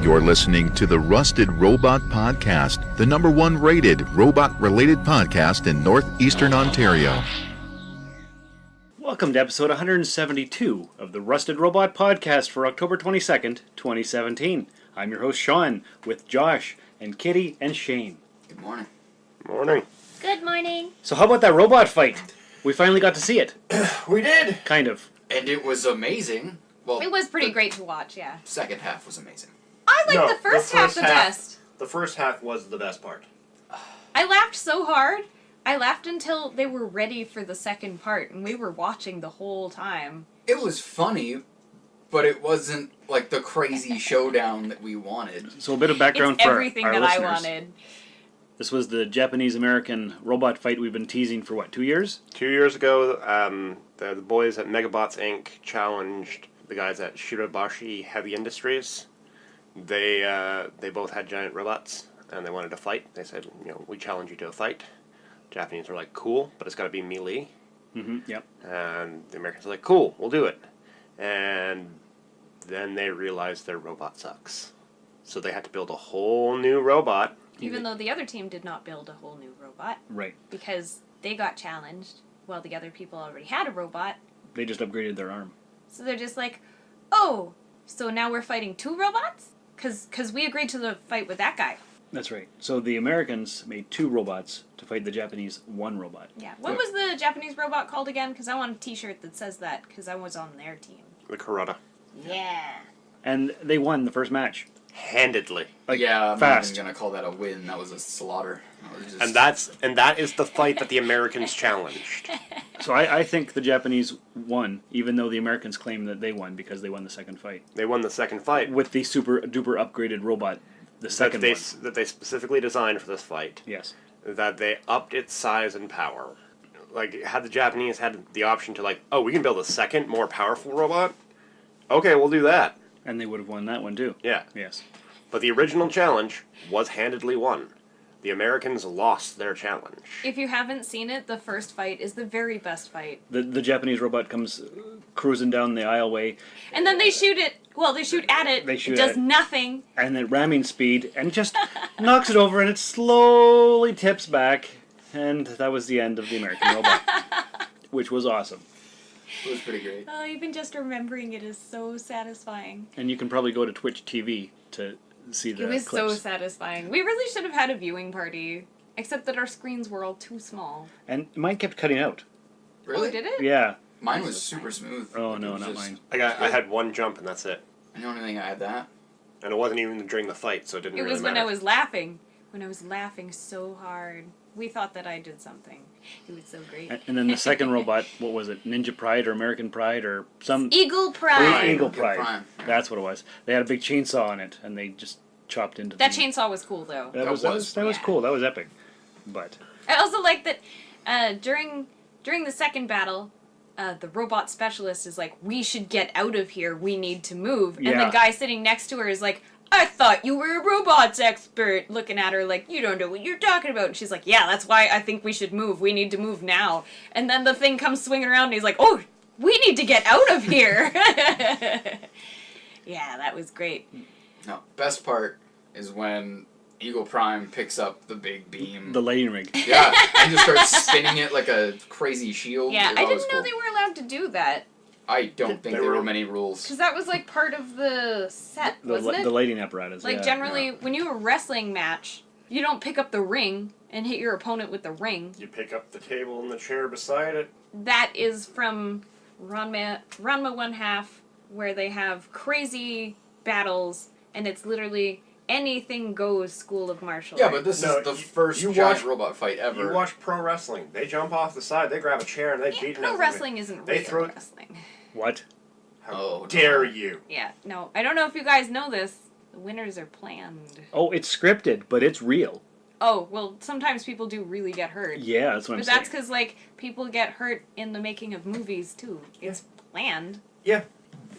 You're listening to the Rusted Robot Podcast, the #1 rated robot-related podcast in northeastern Ontario. Welcome to episode 172 of the Rusted Robot Podcast for October 22nd, 2017. I'm your host, Sean, with Josh and Kitty and Shane. Good morning. Morning. Good morning. So how about that robot fight? We finally got to see it. We did. Kind of. And it was amazing. Well, It was pretty great to watch, yeah. second half was amazing. I liked the first half the best. The first half was the best part. I laughed so hard. I laughed until they were ready for the second part, and we were watching the whole time. It was funny, but it wasn't like the crazy showdown that we wanted. So a bit of background It's for everything our that listeners. I wanted. This was the Japanese-American robot fight we've been teasing for, 2 years? 2 years ago, the boys at Megabots Inc. challenged the guys at Shirabashi Heavy Industries. They both had giant robots, and they wanted to fight. They said, we challenge you to a fight. Japanese were like, cool, but it's got to be melee. Mm-hmm, yep. And the Americans are like, cool, we'll do it. And then they realized their robot sucks. So they had to build a whole new robot. Even though the other team did not build a whole new robot. Right. Because they got challenged while the other people already had a robot. They just upgraded their arm. So they're just like, oh, so now we're fighting two robots? Because we agreed to the fight with that guy. That's right. So the Americans made 2 robots to fight the Japanese 1 robot. Yeah. What was the Japanese robot called again? Because I want a t-shirt that says that, because I was on their team. The Kurata. Yeah. And they won the first match. Handedly. Yeah, I'm fast. not even gonna call that a win. That was a slaughter. That was just... And that is the fight that the Americans challenged. So I think the Japanese won, even though the Americans claim that they won because they won the second fight. They won the second fight. With the super duper upgraded robot, the second one. That they specifically designed for this fight. Yes. That they upped its size and power. Like, had the Japanese had the option to, we can build a second, more powerful robot? Okay, we'll do that. And they would have won that one too. Yeah. Yes. But the original challenge was handedly won. The Americans lost their challenge. If you haven't seen it, the first fight is the very best fight. The Japanese robot comes cruising down the aisleway. And then they shoot it. Well, they shoot at it. They shoot it at does it. nothing. And then ramming speed, and just knocks it over, and it slowly tips back. And that was the end of the American robot. Which was awesome. It was pretty great. Oh, even just remembering it is so satisfying. And you can probably go to Twitch TV to see the It was clips. so satisfying. We really should have had a viewing party. Except that our screens were all too small. And mine kept cutting out. Really? Oh, did it? Yeah. Mine was super smooth. Oh, Like, it no, was not just- mine. I had one jump and that's it. The only thing I had that. And it wasn't even during the fight, so it didn't It really was matter. when I was laughing. When I was laughing so hard. We thought that I did something. It was so great. And then the second robot, what was it? Ninja Pride or American Pride or some... Eagle Prime. Eagle Pride. Prime. That's what it was. They had a big chainsaw on it, and they just chopped into That the... chainsaw was cool, though. That was yeah. cool. That was epic. But... I also like that during the second battle, the robot specialist is like, we should get out of here. We need to move. And Yeah. the guy sitting next to her is like, I thought you were a robots expert. Looking at her like, you don't know what you're talking about. And she's like, yeah, that's why I think we should move. We need to move now. And then the thing comes swinging around and he's like, oh, we need to get out of here. Yeah, that was great. No, best part is when Eagle Prime picks up the big beam. The lighting rig. Yeah, and just starts spinning it like a crazy shield. Yeah, It I was didn't know cool. they were allowed to do that. I don't think There there were- were many rules. Because that was like part of the set, wasn't it? The lighting apparatus, Like, yeah. generally, when you have a wrestling match, you don't pick up the ring and hit your opponent with the ring. You pick up the table and the chair beside it. That is from Ranma 1/2, where they have crazy battles, and it's literally anything goes school of martial Yeah, arts. but this No, is the you- first you giant watch- robot fight ever. You watch pro wrestling. They jump off the side, they grab a chair, and they Yeah, beat pro another- wrestling isn't They real throw- wrestling. What? How Oh, dare no. you? Yeah, no. I don't know if you guys know this. The winners are planned. Oh, it's scripted, but it's real. Oh, well, sometimes people do really get hurt. Yeah, that's what I'm But saying. that's because, like, people get hurt in the making of movies, too. It's planned. Yeah.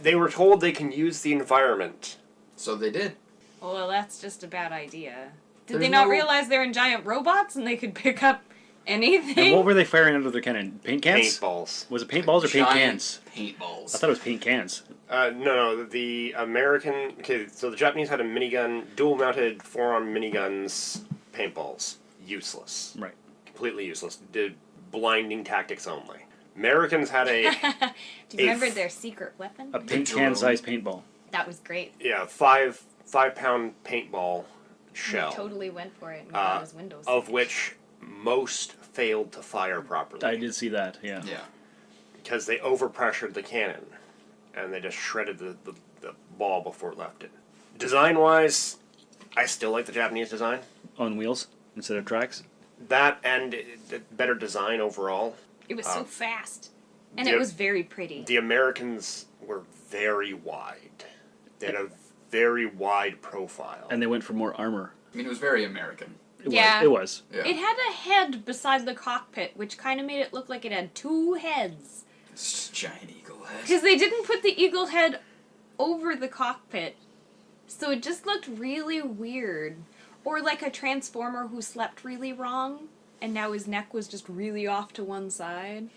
They were told they can use the environment. So they did. Well, that's just a bad idea. Did There's they not no- realize they're in giant robots and they could pick up anything. And what were they firing out of their cannon? Paint cans? Paintballs. Was it paintballs or paint Giant cans? Paintballs. I thought it was paint cans. No, the American... Okay, so the Japanese had a minigun, dual-mounted forearm miniguns, paintballs. Useless. Right. Completely useless. Did blinding tactics only. Americans had a... Do you remember their secret weapon? A paint can-sized paintball. That was great. Yeah, five-pound paintball shell. We totally went for it. And got those windows. Of which most failed to fire properly. I did see that, yeah. Yeah. Because they overpressured the cannon. And they just shredded the ball before it left it. Design-wise, I still like the Japanese design. On wheels instead of tracks. That and better design overall. It was so fast. And the- it was very pretty. The Americans were very wide. They had a very wide profile. And they went for more armor. I mean, it was very American. It was. Yeah. It had a head beside the cockpit, which kind of made it look like it had two heads. It's just a giant eagle head. Because they didn't put the eagle head over the cockpit. So it just looked really weird. Or like a transformer who slept really wrong, and now his neck was just really off to one side.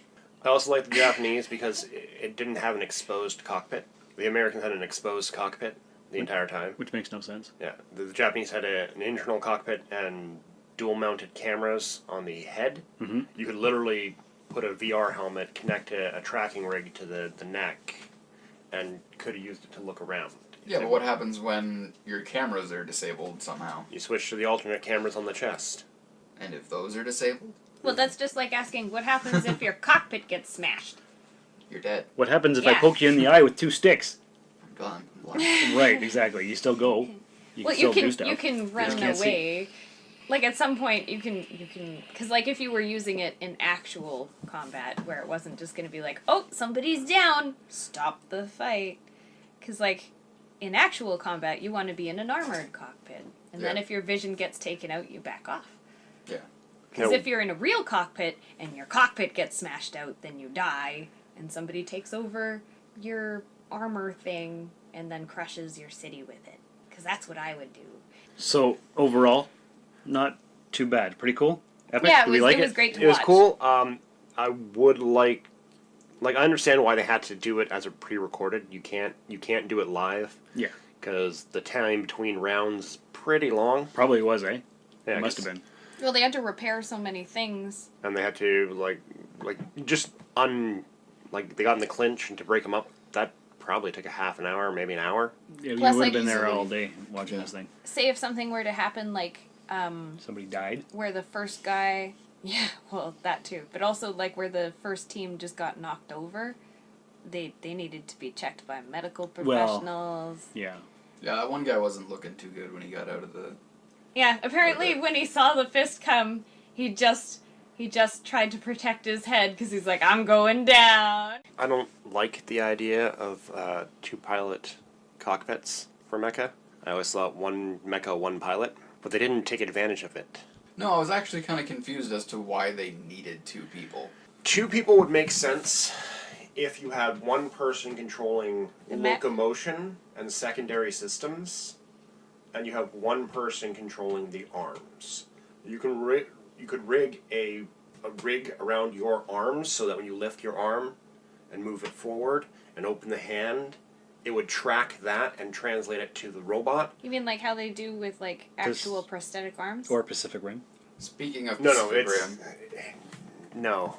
I also like the Japanese because it didn't have an exposed cockpit. The Americans had an exposed cockpit the entire time. Which makes no sense. Yeah, the Japanese had an internal cockpit and dual-mounted cameras on the head. Mm-hmm. You could literally put a VR helmet, connect a tracking rig to the neck, and could have used it to look around. Yeah, but what happens when your cameras are disabled somehow? You switch to the alternate cameras on the chest. And if those are disabled, Well, that's just like asking what happens if your cockpit gets smashed. you're dead. What happens if I Yeah. poke you in the eye with 2 sticks? I'm gone. I'm blind. Right, exactly. You still go. You Well, can still do you stuff. can run can't see. away. Like at some point you can because like if you were using it in actual combat where it wasn't just going to be like, oh, somebody's down, stop the fight. Because like in actual combat you want to be in an armored cockpit, and then Yeah. if your vision gets taken out, you back off. Yeah. Because No. if you're in a real cockpit and your cockpit gets smashed out, then you die, and somebody takes over your armor thing and then crushes your city with it. Because that's what I would do. So, overall, not too bad. Pretty cool? Epic? Yeah, Do we like it was great to It was watch. cool. I would like I understand why they had to do it as a pre-recorded. You can't do it live Yeah. because the time between rounds is pretty long. Probably was, eh? Yeah, It must have 'cause- been. Well, they had to repair so many things. And they had to they got in the clinch and to break them up. That probably took a half an hour, maybe an hour. Yeah, you Plus, would have like, been there easily- all day watching Yeah. this thing. Say if something were to happen, like, Somebody died. where the first guy... Yeah, well, that too. But also, like, where the first team just got knocked over, they needed to be checked by medical professionals. Yeah. Yeah, that one guy wasn't looking too good when he got out of the... Yeah, apparently when he saw the fist come, he just tried to protect his head because he's like, I'm going down. I don't like the idea of 2 pilot cockpits for mecha. I always thought 1 mecha, 1 pilot, but they didn't take advantage of it. No, I was actually kind of confused as to why they needed 2 people. 2 people would make sense if you had 1 person controlling The mech? locomotion and secondary systems, and you have 1 person controlling the arms. You could rig a rig around your arms so that when you lift your arm and move it forward and open the hand, it would track that and translate it to the robot. You mean like how they do with, like, actual prosthetic arms? Or Pacific Rim. Speaking of No, Pacific it's Rim, no,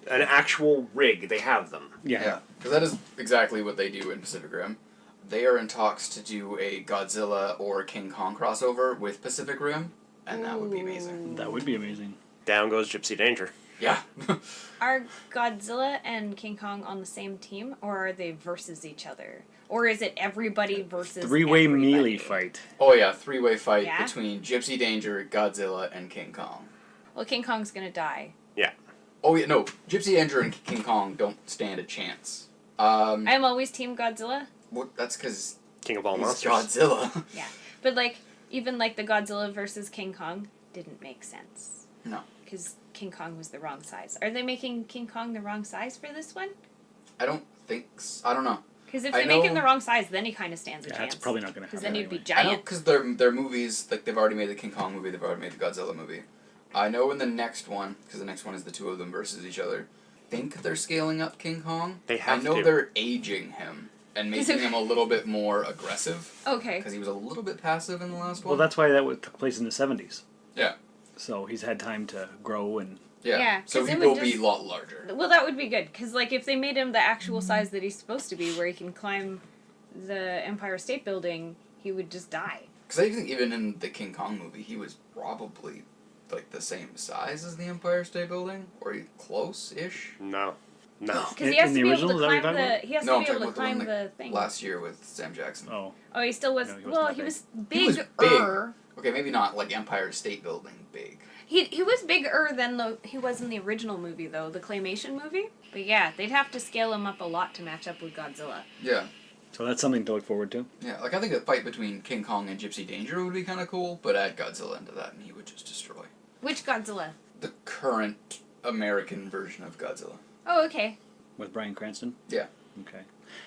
an actual rig. They have them. yeah, because that is exactly what they do in Pacific Rim. They are in talks to do a Godzilla or King Kong crossover with Pacific Rim, and that would be amazing. That would be amazing. Down goes Gypsy Danger. Yeah. Are Godzilla and King Kong on the same team, or are they versus each other? Or is it everybody versus 3-way everybody? melee fight. Oh yeah, 3-way fight Yeah? between Gypsy Danger, Godzilla, and King Kong. Well, King Kong's gonna die. Oh yeah, no, Gypsy Danger and King Kong don't stand a chance. I'm always Team Godzilla. Well, that's because King of all he's monsters. Godzilla. Yeah. But, like, even, like, the Godzilla versus King Kong didn't make sense. No. Because King Kong was the wrong size. Are they making King Kong the wrong size for this one? I don't think I don't know. Because if I they make him know- the wrong size, then he kind of stands a Yeah, chance. that's probably not going to Because happen then he'd be anyway. I know giant. because their movies, like they've already made the King Kong movie, they've already made the Godzilla movie. I know in the next one, because the next one is the two of them versus each other, I think they're scaling up King Kong. They have I know to. they're aging him and making him a little bit more aggressive. Okay. Because he was a little bit passive in the last one. Well, that's why that took place in the 70s. Yeah. So he's had time to grow and... Yeah. Yeah, So 'cause he it will would be just- a lot larger. Well, that would be good, because, like, if they made him the actual size that he's supposed to be, where he can climb the Empire State Building, he would just die. Because I think even in the King Kong movie, he was probably, like, the same size as the Empire State Building? Or close-ish? No. Because he In has the to be original, able is to that what climb you're talking the... He has No, to I'm be talking able to about the one climb that the thing. last year with Sam Jackson. Oh. Oh, he still was... No, he wasn't well, that he big. was He was bigger. big. Okay, maybe not, like, Empire State Building big. He was bigger than he was in the original movie, though, the claymation movie. But yeah, they'd have to scale him up a lot to match up with Godzilla. Yeah. So that's something to look forward to. Yeah, like, I think a fight between King Kong and Gypsy Danger would be kind of cool, but add Godzilla into that and he would just destroy. Which Godzilla? The current American version of Godzilla. Oh, okay. With Bryan Cranston? Yeah. Okay.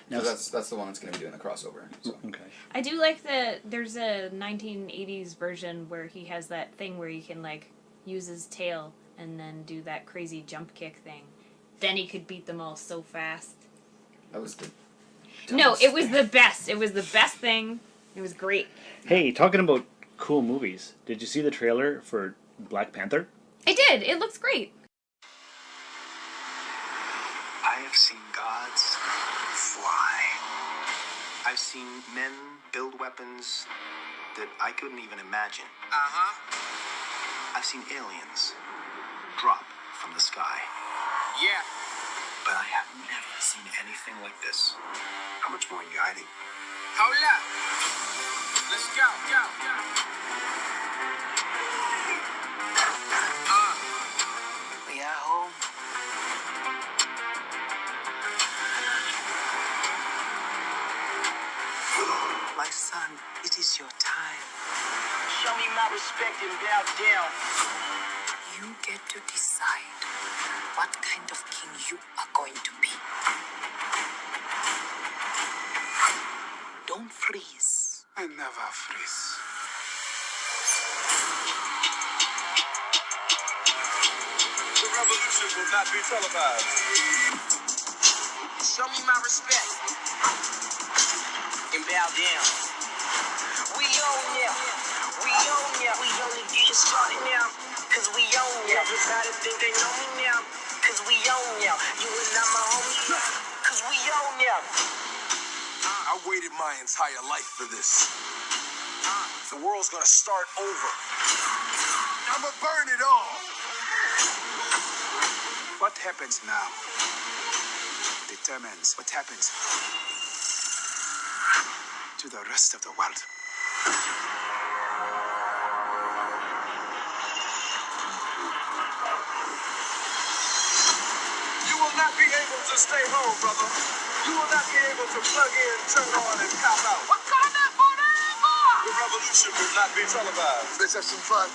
So that's the one that's going to be doing the crossover. So. Okay. I do like there's a 1980s version where he has that thing where he can, like, use his tail and then do that crazy jump kick thing. Then he could beat them all so fast. That was the No, dumbest it was thing. the best. It was the best thing. It was great. Hey, talking about cool movies, did you see the trailer for Black Panther? I did. It looks great. I have seen gods fly. I've seen men build weapons that I couldn't even imagine. I've seen aliens drop from the sky. Yeah. But I have never seen anything like this. How much more are you hiding? Hold up. Let's go. We are home. My son, it is your time. Show me my respect and bow down. You get to decide what kind of king you are going to be. Don't freeze. I never freeze. The revolution will not be televised. Show me my respect and bow down. We own ya. We own ya. We only getting started now. Cause we own ya. Everybody think they know me now. Cause we own ya. You and I'm my homie. Cause we own ya. I waited my entire life for this. The world's gonna start over. I'ma burn it all. What happens now determines what happens to the rest of the world. You will not be able to stay home, brother. You will not be able to plug in, turn on, and cop out. The revolution will not be televised. Let's have some fun.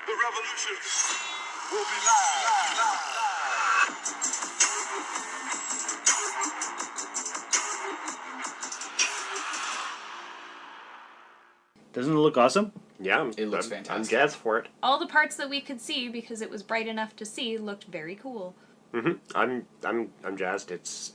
The revolution will be live. Doesn't it look awesome? Yeah, It looks I'm fantastic. jazzed for it. All the parts that we could see, because it was bright enough to see, looked very cool. I'm jazzed. It's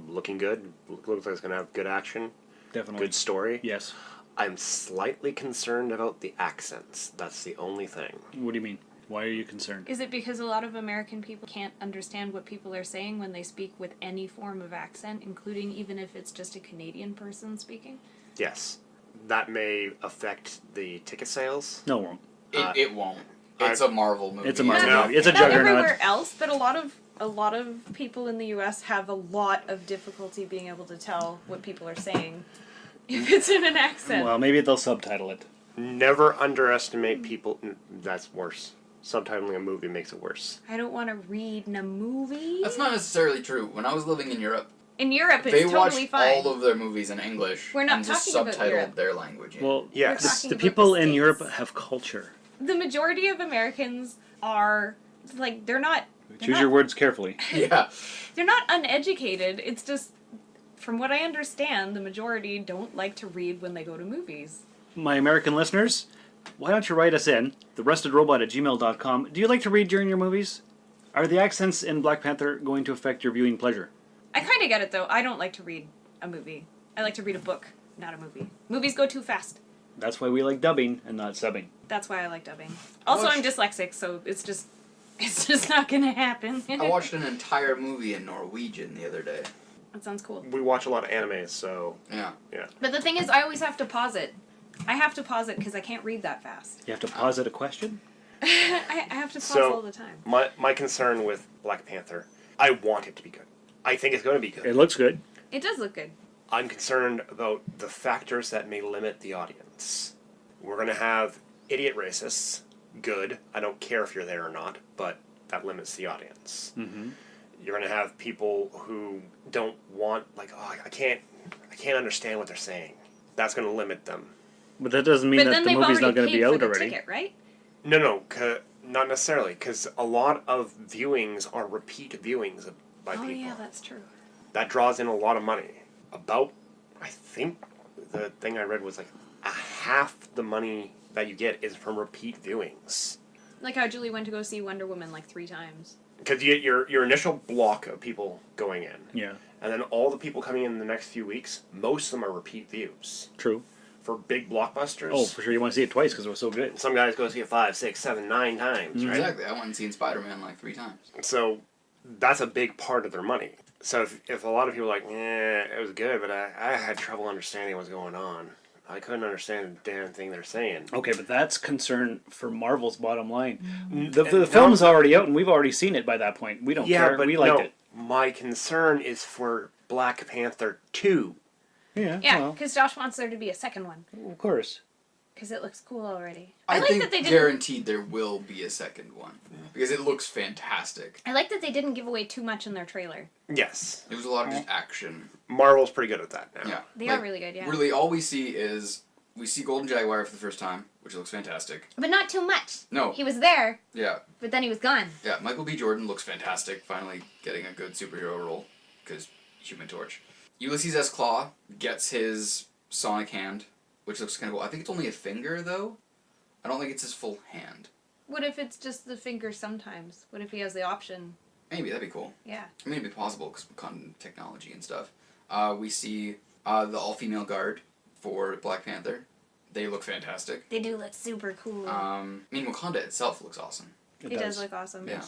looking good. Looks like it's gonna have good action, Definitely. good story. Yes. I'm slightly concerned about the accents. That's the only thing. What do you mean? Why are you concerned? Is it because a lot of American people can't understand what people are saying when they speak with any form of accent, including even if it's just a Canadian person speaking? Yes, that may affect the ticket sales. No, it won't. It won't. It's a Marvel movie. It's a Marvel No. movie. It's a Not juggernaut. everywhere else, but a lot of people in the U.S. have a lot of difficulty being able to tell what people are saying if it's in an accent. Well, maybe they'll subtitle it. Never underestimate people. That's worse. Subtitling a movie makes it worse. I don't want to read in a movie. That's not necessarily true. When I was living in Europe, In Europe, it's they totally watched fine. all of their movies in English We're not and just talking about subtitled Europe. their language. in. Well, Yes. We're talking the about people the in States. Europe have culture. The majority of Americans are like they're not Choose your words carefully. yeah. they're not uneducated. It's just from what I understand, the majority don't like to read when they go to movies. My American listeners, why don't you write us in, therustedrobot@gmail.com. Do you like to read during your movies? Are the accents in Black Panther going to affect your viewing pleasure? I kind of get it, though. I don't like to read a movie. I like to read a book, not a movie. Movies go too fast. That's why we like dubbing and not subbing. That's why I like dubbing. Also, I'm dyslexic, so it's just not gonna happen. I watched an entire movie in Norwegian the other day. That sounds cool. We watch a lot of anime, so Yeah. But the thing is, I always have to pause it. I have to pause it because I can't read that fast. You have to pause at a question? I have to pause all the time. my concern with Black Panther, I want it to be good. I think it's going to be good. It looks good. It does look good. I'm concerned about the factors that may limit the audience. We're going to have idiot racists. Good. I don't care if you're there or not, but that limits the audience. Mm-hmm. You're going to have people who don't want, like, oh, I can't understand what they're saying. That's going to limit them. But that doesn't mean that the movie's not going to be out already. Ticket, right? No, not necessarily, because a lot of viewings are repeat viewings by people. Oh, yeah, that's true. That draws in a lot of money. About, I think, the thing I read was like half the money that you get is from repeat viewings. Like how Julie went to go see Wonder Woman like 3 times. Because you get your initial block of people going in. Yeah. And then all the people coming in the next few weeks, most of them are repeat views. True. For big blockbusters. Oh, for sure you want to see it twice because it was so good. Some guys go see it 5, 6, 7, 9 times, right? Exactly. I went and seen Spider-Man like 3 times. So that's a big part of their money. So if a lot of people are like, it was good, but I had trouble understanding what's going on. I couldn't understand the damn thing they're saying. Okay, but that's concern for Marvel's bottom line. The film's already out and we've already seen it by that point. We don't care. But we liked it. My concern is for Black Panther 2. Yeah, Yeah, well, because Josh wants there to be a second one. of course. Because it looks cool already. I like think that they didn't. guaranteed there will be a second one. Because it looks fantastic. I like that they didn't give away too much in their trailer. Yes. It was a lot of just action. Marvel's pretty good at that now. Yeah. They are really good, yeah. Really, all we see is... We see Golden Jaguar for the first time, which looks fantastic. But not too much. No. He was there, Yeah. but then he was gone. Yeah, Michael B. Jordan looks fantastic, finally getting a good superhero role, because Human Torch. Ulysses S. Claw gets his sonic hand, which looks kind of cool. I think it's only a finger, though. I don't think it's his full hand. What if it's just the finger sometimes? What if he has the option? Maybe, that'd be cool. Yeah. I mean, it'd be possible, because of technology and stuff. We see the all-female guard for Black Panther. They look fantastic. They do look super cool. I mean, Wakanda itself looks awesome. it does look awesome. Yeah.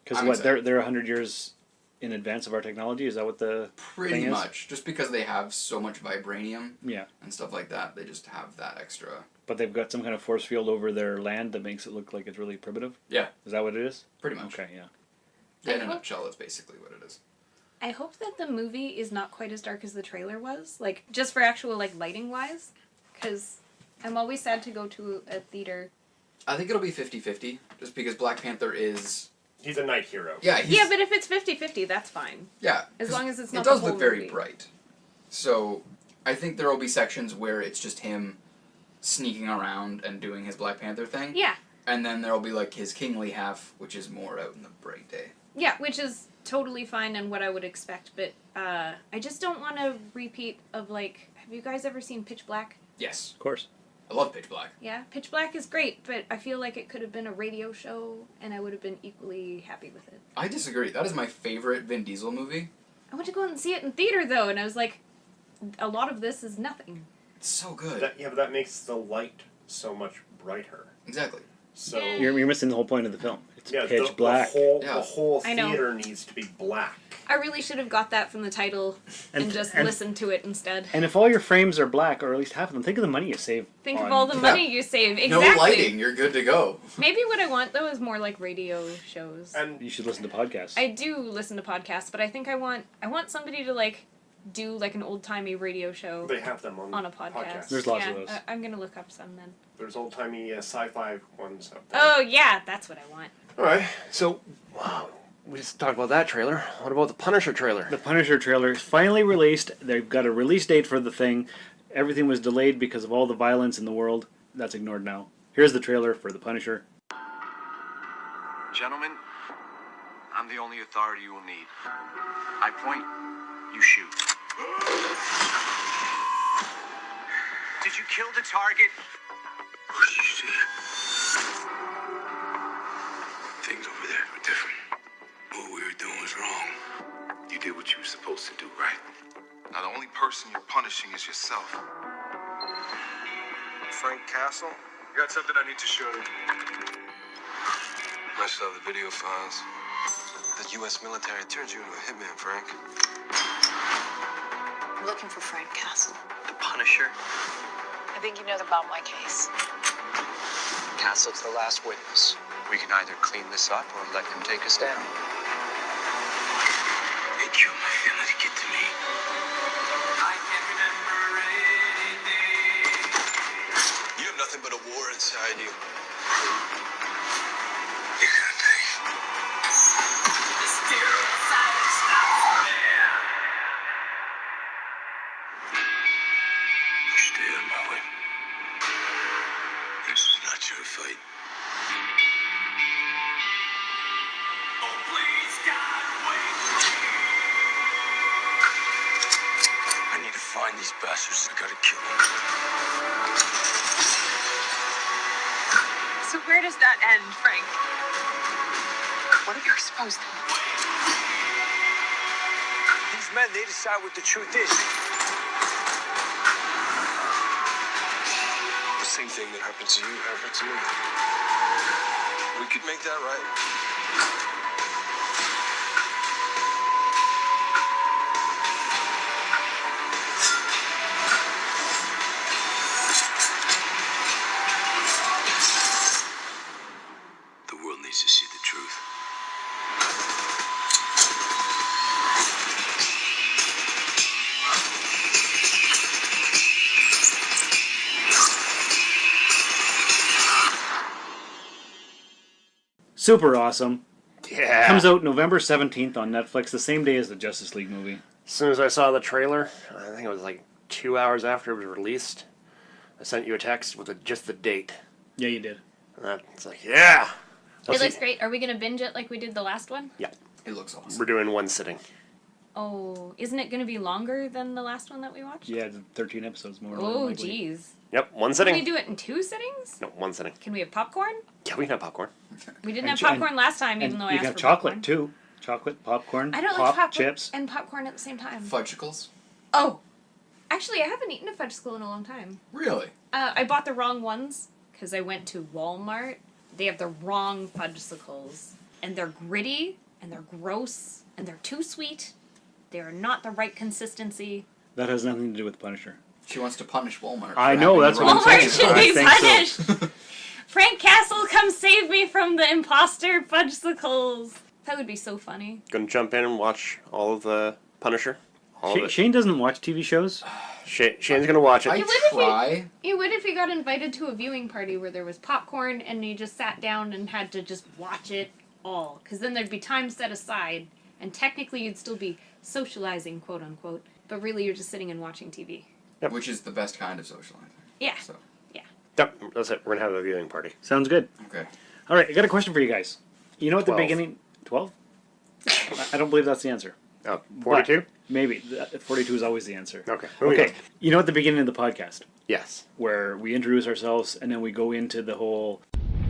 Because I'm what, excited. they're 100 years in advance of our technology? Is that what the Pretty thing is? much. Just because they have so much vibranium Yeah. and stuff like that, they just have that extra. But they've got some kind of force field over their land that makes it look like it's really primitive? Yeah, Is that what it is? pretty much. Okay, yeah. Yeah, in I a hope- nutshell, that's basically what it is. I hope that the movie is not quite as dark as the trailer was. Like, just for actual, like, lighting-wise. Because I'm always sad to go to a theater. I think it'll be 50-50, just because Black Panther is... He's a night hero. Yeah, he's... Yeah, but if it's 50-50, that's fine. Yeah. As 'cause long as it's not It does the whole look very movie. bright. So, I think there will be sections where it's just him sneaking around and doing his Black Panther thing. Yeah. And then there'll be, like, his kingly half, which is more out in the bright day. Yeah, which is totally fine and what I would expect, but I just don't want a repeat of, like, have you guys ever seen Pitch Black? Yes. Of course. I love Pitch Black. Yeah, Pitch Black is great, but I feel like it could have been a radio show, and I would have been equally happy with it. I disagree. That is my favorite Vin Diesel movie. I went to go and see it in theater, though, and I was like, a lot of this is nothing. It's so good. But that makes the light so much brighter. Exactly. So Yeah. You're missing the whole point of the film. It's yeah, pitch black. The Yeah. whole I know. theater needs to be black. I really should have got that from the title and just listened to it instead. And if all your frames are black, or at least half of them, think of the money you save. Think of on- all the money you save. Exactly. No lighting, you're good to go. Maybe what I want, though, is more like radio shows. And You should listen to podcasts. I do listen to podcasts, but I think I want somebody to, like, do, like, an old-timey radio show they have them on a podcast. There's lots of those. I'm gonna look up some then. There's old-timey sci-fi ones up there. Oh, yeah, that's what I want. Alright, so, wow, we just talked about that trailer. What about the Punisher trailer? The Punisher trailer is finally released. They've got a release date for the thing. Everything was delayed because of all the violence in the world. That's ignored now. Here's the trailer for The Punisher. Gentlemen, I'm the only authority you will need. I point, you shoot. Did you kill the target? What did you see? Things over there were different. What we were doing was wrong. You did what you were supposed to do, right? Now the only person you're punishing is yourself. Frank Castle? I got something I need to show you. I saw the video files. The U.S. military turned you into a hitman, Frank. I'm looking for Frank Castle. The Punisher? I think you know about my case. Castle's the last witness. We can either clean this up or let him take us down. They killed my family to get to me. I can't remember anything. You have nothing but a war inside you. You're gonna pay. Stay out of my way. This is not your fight. Oh, please, God, wait for me. I need to find these bastards. I gotta kill them. So where does that end, Frank? What if you're exposed to them? These men, they decide what the truth is. The same thing that happened to you happened to me. We could make that right. The world needs to see the truth. Super awesome. Yeah. Comes out November 17th on Netflix, the same day as the Justice League movie. As soon as I saw the trailer, I think it was like 2 hours after it was released, I sent you a text with just the date. Yeah, you did. And it's like, yeah. It looks great. Are we going to binge it like we did the last one? Yeah. It looks awesome. We're doing one sitting. Oh, isn't it going to be longer than the last one that we watched? Yeah, 13 episodes more. than Oh, likely. jeez. Yep, one Can sitting. we do it in 2 sittings? No, one sitting. Can we have popcorn? Yeah, we can have popcorn. We didn't And have popcorn last time, even And though I you asked can have for chocolate popcorn. too. Chocolate, popcorn, I don't pop, like popcorn chips. and popcorn at the same time. Fudgicles? Oh, actually, I haven't eaten a fudgesicle in a long time. Really? I bought the wrong ones because I went to Walmart. They have the wrong fudgesicles, and they're gritty, and they're gross, and they're too sweet. They are not the right consistency. That has nothing to do with Punisher. She wants to punish Walmart. I for know, having that's the what I'm wrong saying. Walmart should I be think so. punished. Frank Castle, come save me from the imposter fudgesicles. That would be so funny. Gonna jump in and watch all of the Punisher. All of it. Shane doesn't watch TV shows. Shane's gonna watch it. I You would if we- try. You would if you got invited to a viewing party where there was popcorn and you just sat down and had to just watch it all. Because then there'd be time set aside, and technically you'd still be socializing, quote unquote. But really you're just sitting and watching TV. Yep. Which is the best kind of socializing. Yeah. So, Yep, that's it. We're gonna have a viewing party. Sounds good. okay. All right, I got a question for you guys. You know at the 12. beginning... 12? I don't believe that's the answer. Oh, 42? But maybe. 42 is always the answer. Okay. moving Okay. on. You know at the beginning of the podcast, Yes. where we introduce ourselves and then we go into the whole...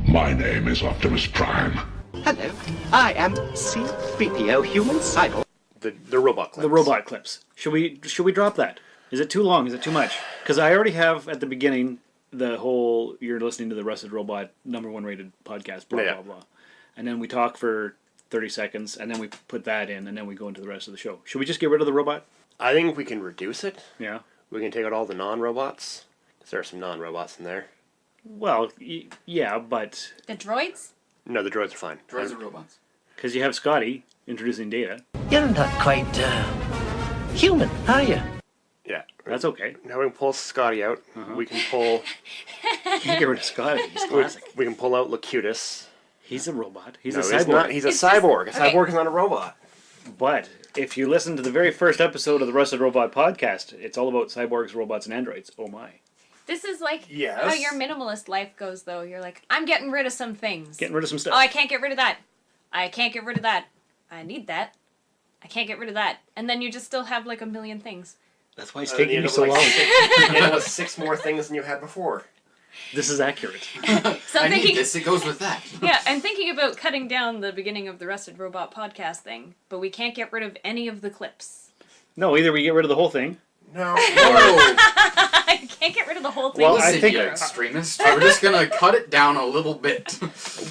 My name is Optimus Prime. Hello, I am C-3PO Human Cyborg. The robot clips. The robot clips. Should we drop that? Is it too long? Is it too much? Because I already have at the beginning the whole you're listening to the Rusted Robot #1 rated podcast, blah Yeah. blah blah, and then we talk for 30 seconds, and then we put that in, and then we go into the rest of the show. Should we just get rid of the robot? I think we can reduce it. Yeah. We can take out all the non-robots. 'Cause there are some non-robots in there. Well, yeah, but The droids? No, the droids are fine. Droids are robots. because you have Scotty introducing Data, You're not quite, human, are you? Yeah. that's okay. Now we can pull Scotty out. We can pull. Can't get rid of Scotty. He's classic. We can pull out Locutus. He's a robot. He's No, a he's cyborg. not. He's a It's just- cyborg. A okay. cyborg is not a robot. But if you listen to the very first episode of the Rusted Robot podcast, it's all about cyborgs, robots, and androids. Oh my. This is like Yes. how your minimalist life goes, though. You're like, I'm getting rid of some things. Getting rid of some stuff. Oh, I can't get rid of that. I can't get rid of that. I need that. I can't get rid of that. And then you just still have like a million things. That's why it's taking me so long. It was 6 more things than you had before. This is accurate. So I I'm thinking, need this. It goes with that. yeah, I'm thinking about cutting down the beginning of the Rusted Robot podcast thing, but we can't get rid of any of the clips. No, either we get rid of the whole thing. No. I can't get rid of the whole thing. Well, Listen, I think- you extremist. We're just gonna cut it down a little bit.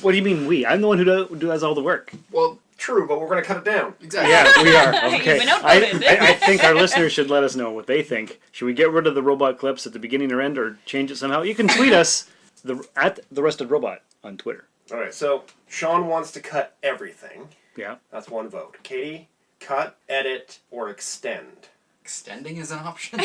What do you mean we? I'm the one who does all the work. Well, True, but we're going to cut it down. exactly. Yeah, we are. You've Okay. been outvoted. I think our listeners should let us know what they think. Should we get rid of the robot clips at the beginning or end, or change it somehow? You can tweet us at the Rusted Robot on Twitter. All right, so Sean wants to cut everything. Yeah. That's one vote. Katie, cut, edit, or extend. Extending is an option.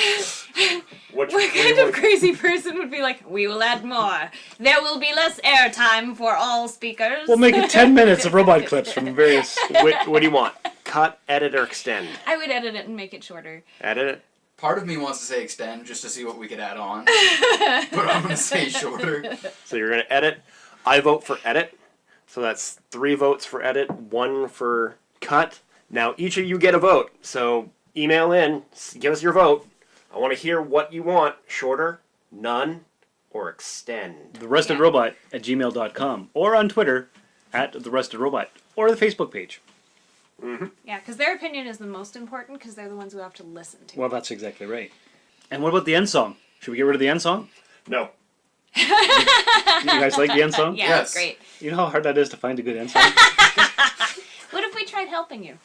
What kind of crazy person would be like, we will add more. There will be less airtime for all speakers. We'll make it 10 minutes of robot clips from various... What do you want? Cut, edit, or extend? I would edit it and make it shorter. Edit it? Part of me wants to say extend just to see what we could add on. But I'm gonna say shorter. So you're going to edit. I vote for edit. So that's 3 votes for edit, 1 for cut. Now each of you get a vote. So email in, give us your vote. I want to hear what you want. Shorter, none, or extend. The Rusted Robot at gmail.com, or on Twitter at The Rusted Robot, or the Facebook page. Mm-hmm. Yeah, because their opinion is the most important because they're the ones who have to listen to Well, that's exactly right. And what about the end song? Should we get rid of the end song? No. You guys like the end song? Yeah, Yes. that's great. You know how hard that is to find a good end song? What if we tried helping you?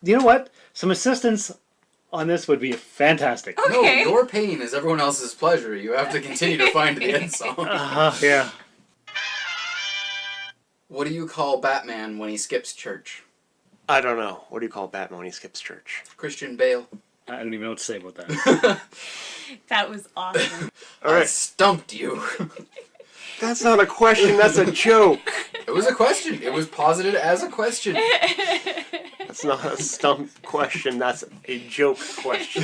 You know what? Some assistance on this would be fantastic. Okay. No, your pain is everyone else's pleasure. You have to continue to find the end song. Yeah. What do you call Batman when he skips church? I don't know. What do you call Batman when he skips church? Christian Bale. I don't even know what to say about that. That was awesome. All I right. stumped you. That's not a question. That's a joke. It was a question. It was posited as a question. That's not a stump question. That's a joke question.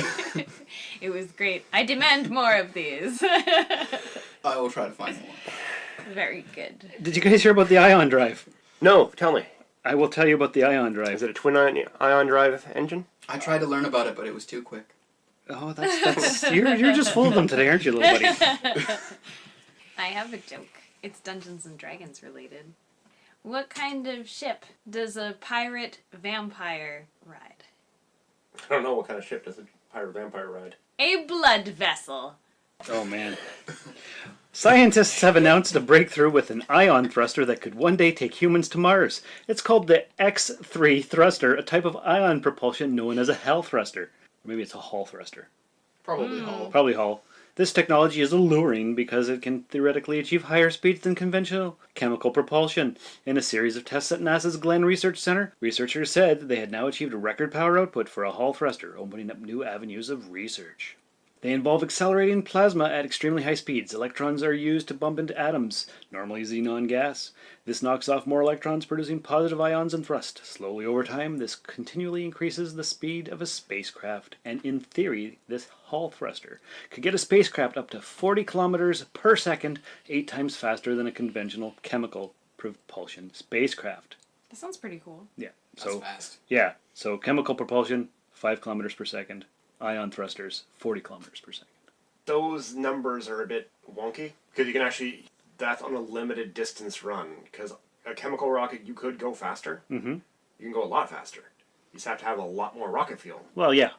It was great. I demand more of these. I will try to find one. Very good. Did you guys hear about the ion drive? No, tell me. I will tell you about the ion drive. Is it a twin ion drive engine? I tried to learn about it, but it was too quick. Oh, that's you're just full of them today, aren't you, little buddy? I have a joke. It's Dungeons and Dragons related. What kind of ship does a pirate vampire ride? I don't know what kind of ship does a pirate vampire ride. A blood vessel. Oh, man. Scientists have announced a breakthrough with an ion thruster that could one day take humans to Mars. It's called the X3 thruster, a type of ion propulsion known as a Hell thruster. Or maybe it's a Hall thruster. Probably Hall. Probably Hall. This technology is alluring because it can theoretically achieve higher speeds than conventional chemical propulsion. In a series of tests at NASA's Glenn Research Center, researchers said they had now achieved a record power output for a Hall thruster, opening up new avenues of research. They involve accelerating plasma at extremely high speeds. Electrons are used to bump into atoms, normally xenon gas. This knocks off more electrons, producing positive ions and thrust. Slowly over time, this continually increases the speed of a spacecraft, and in theory, this Hall thruster could get a spacecraft up to 40 kilometers per second, 8 times faster than a conventional chemical propulsion spacecraft. That sounds pretty cool. Yeah. That's fast. Yeah. So chemical propulsion, 5 kilometers per second. Ion thrusters, 40 kilometers per second. Those numbers are a bit wonky because you can actually, that's on a limited distance run, because a chemical rocket, you could go faster. Mm-hmm. You can go a lot faster. You just have to have a lot more rocket fuel. Well, yeah,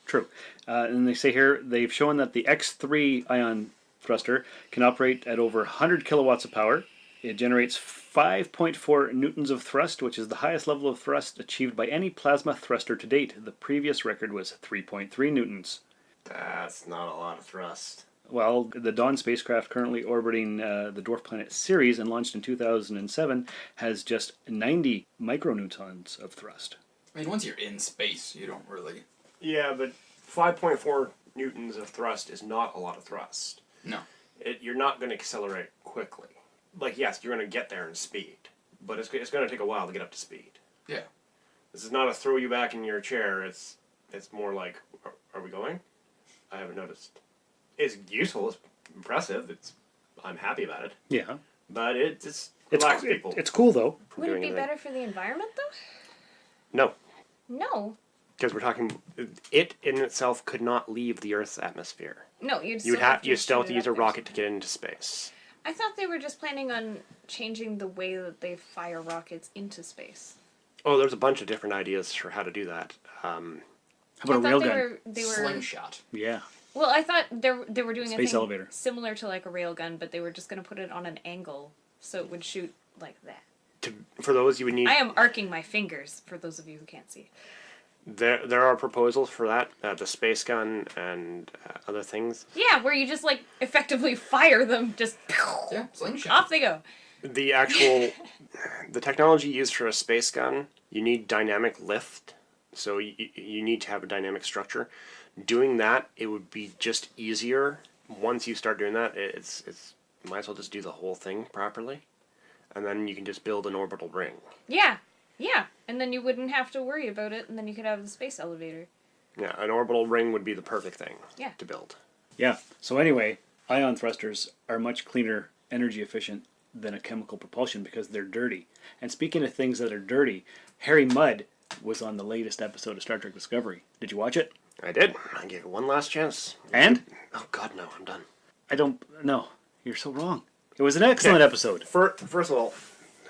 true. And they say here, they've shown that the X3 ion thruster can operate at over 100 kilowatts of power. It generates 5.4 newtons of thrust, which is the highest level of thrust achieved by any plasma thruster to date. The previous record was 3.3 newtons. That's not a lot of thrust. Well, the Dawn spacecraft currently orbiting the dwarf planet Ceres and launched in 2007 has just 90 micronewtons of thrust. I mean, once you're in space, you don't really... Yeah, but 5.4 newtons of thrust is not a lot of thrust. No. You're not going to accelerate quickly. Like, yes, you're going to get there in speed, but it's going to take a while to get up to speed. Yeah. This is not a throw you back in your chair. It's more like, are we going? I haven't noticed. It's useful. It's impressive. I'm happy about it. Yeah. But it's relax, people. It's cool, though. Would it be better for the environment, though? No. No. Because we're talking, it in itself could not leave the Earth's atmosphere. No, you still have to use a rocket to get into space. I thought they were just planning on changing the way that they fire rockets into space. Oh, there's a bunch of different ideas for how to do that. How about a railgun? They were Slingshot. Yeah. Well, I thought they were doing Space a thing elevator. similar to like a railgun, but they were just going to put it on an angle so it would shoot like that. For those, you would need... I am arcing my fingers, for those of you who can't see. There are proposals for that, the space gun and other things. Yeah, where you just like effectively fire them, just slingshot. Off they go. The technology used for a space gun, you need dynamic lift, so you need to have a dynamic structure. Doing that, it would be just easier. Once you start doing that, it's you might as well just do the whole thing properly, and then you can just build an orbital ring. Yeah. And then you wouldn't have to worry about it, and then you could have the space elevator. Yeah, an orbital ring would be the perfect thing to build. Yeah. So anyway, ion thrusters are much cleaner, energy efficient than a chemical propulsion because they're dirty. And speaking of things that are dirty, Harry Mudd was on the latest episode of Star Trek Discovery. Did you watch it? I did. I gave it one last chance. And? Oh, God, no, I'm done. I don't... No. You're so wrong. It was an excellent episode. First of all...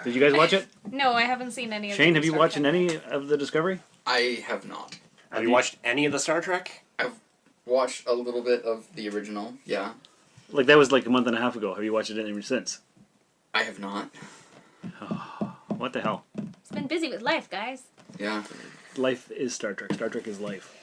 Did you guys watch it? No, I haven't seen any of Shane, have you watched any of the Discovery? I have not. Have you watched any of the Star Trek? I've watched a little bit of the original, yeah. Like, that was like a month and a half ago. Have you watched it any since? I have not. What the hell? It's been busy with life, guys. Yeah. Life is Star Trek. Star Trek is life.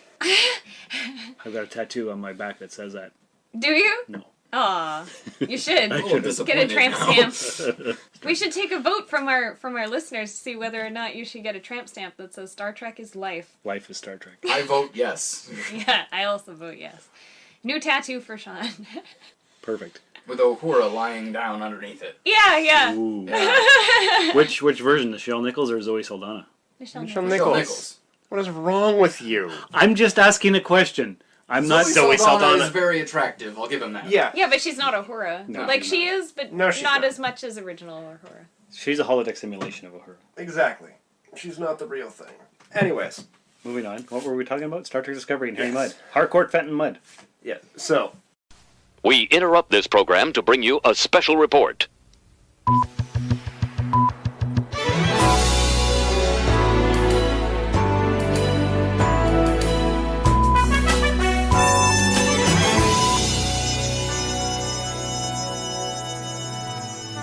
I've got a tattoo on my back that says that. Do you? No. Aw, you should I get a tramp stamp. We should take a vote from our listeners to see whether or not you should get a tramp stamp that says Star Trek is life. Life is Star Trek. I vote yes. Yeah, I also vote yes. New tattoo for Sean. Perfect. With Uhura lying down underneath it. Yeah. Ooh. Yeah. Which version? Michelle Nichols or Zoe Saldana? Michelle Nichols. What is wrong with you? I'm just asking a question. I'm not Zoe Saldana. Is very attractive. I'll give him that. Yeah. Yeah, but she's not Uhura. No, like she's she not. is, but No, she's not not. as much as original Uhura. She's a holodeck simulation of Uhura. Exactly. She's not the real thing. Anyways. Moving on. What were we talking about? Star Trek Discovery and Harry Yes. Mudd. Harcourt Fenton Mudd. Yeah, so... We interrupt this program to bring you a special report.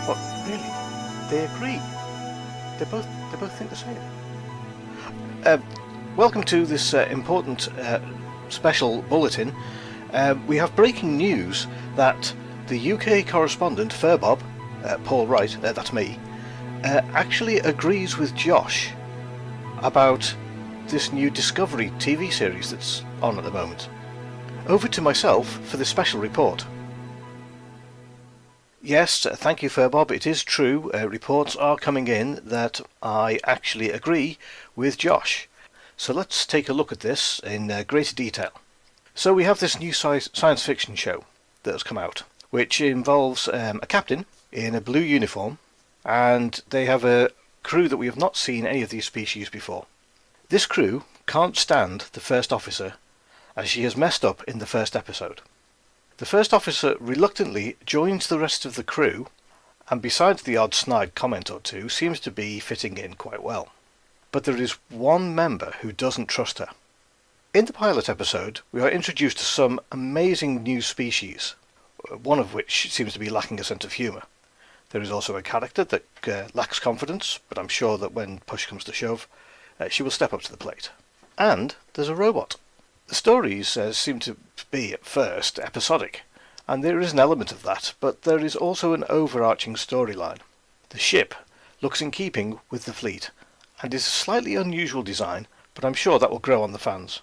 What, really? They agree? They both think the same? Welcome to this important special bulletin. We have breaking news that the UK correspondent for Bob, Paul Wright, that's me, actually agrees with Josh about this new Discovery TV series that's on at the moment. Over to myself for this special report. Yes, thank you, Furbob. It is true. Reports are coming in that I actually agree with Josh. So let's take a look at this in greater detail. So we have this new science fiction show that has come out, which involves a captain in a blue uniform, and they have a crew that we have not seen any of these species before. This crew can't stand the first officer, as she has messed up in the first episode. The first officer reluctantly joins the rest of the crew, and besides the odd snide comment or two, seems to be fitting in quite well. But there is one member who doesn't trust her. In the pilot episode, we are introduced to some amazing new species, one of which seems to be lacking a sense of humour. There is also a character that lacks confidence, but I'm sure that when push comes to shove, she will step up to the plate. And there's a robot. The stories seem to be, at first, episodic, and there is an element of that, but there is also an overarching storyline. The ship looks in keeping with the fleet, and is a slightly unusual design, but I'm sure that will grow on the fans.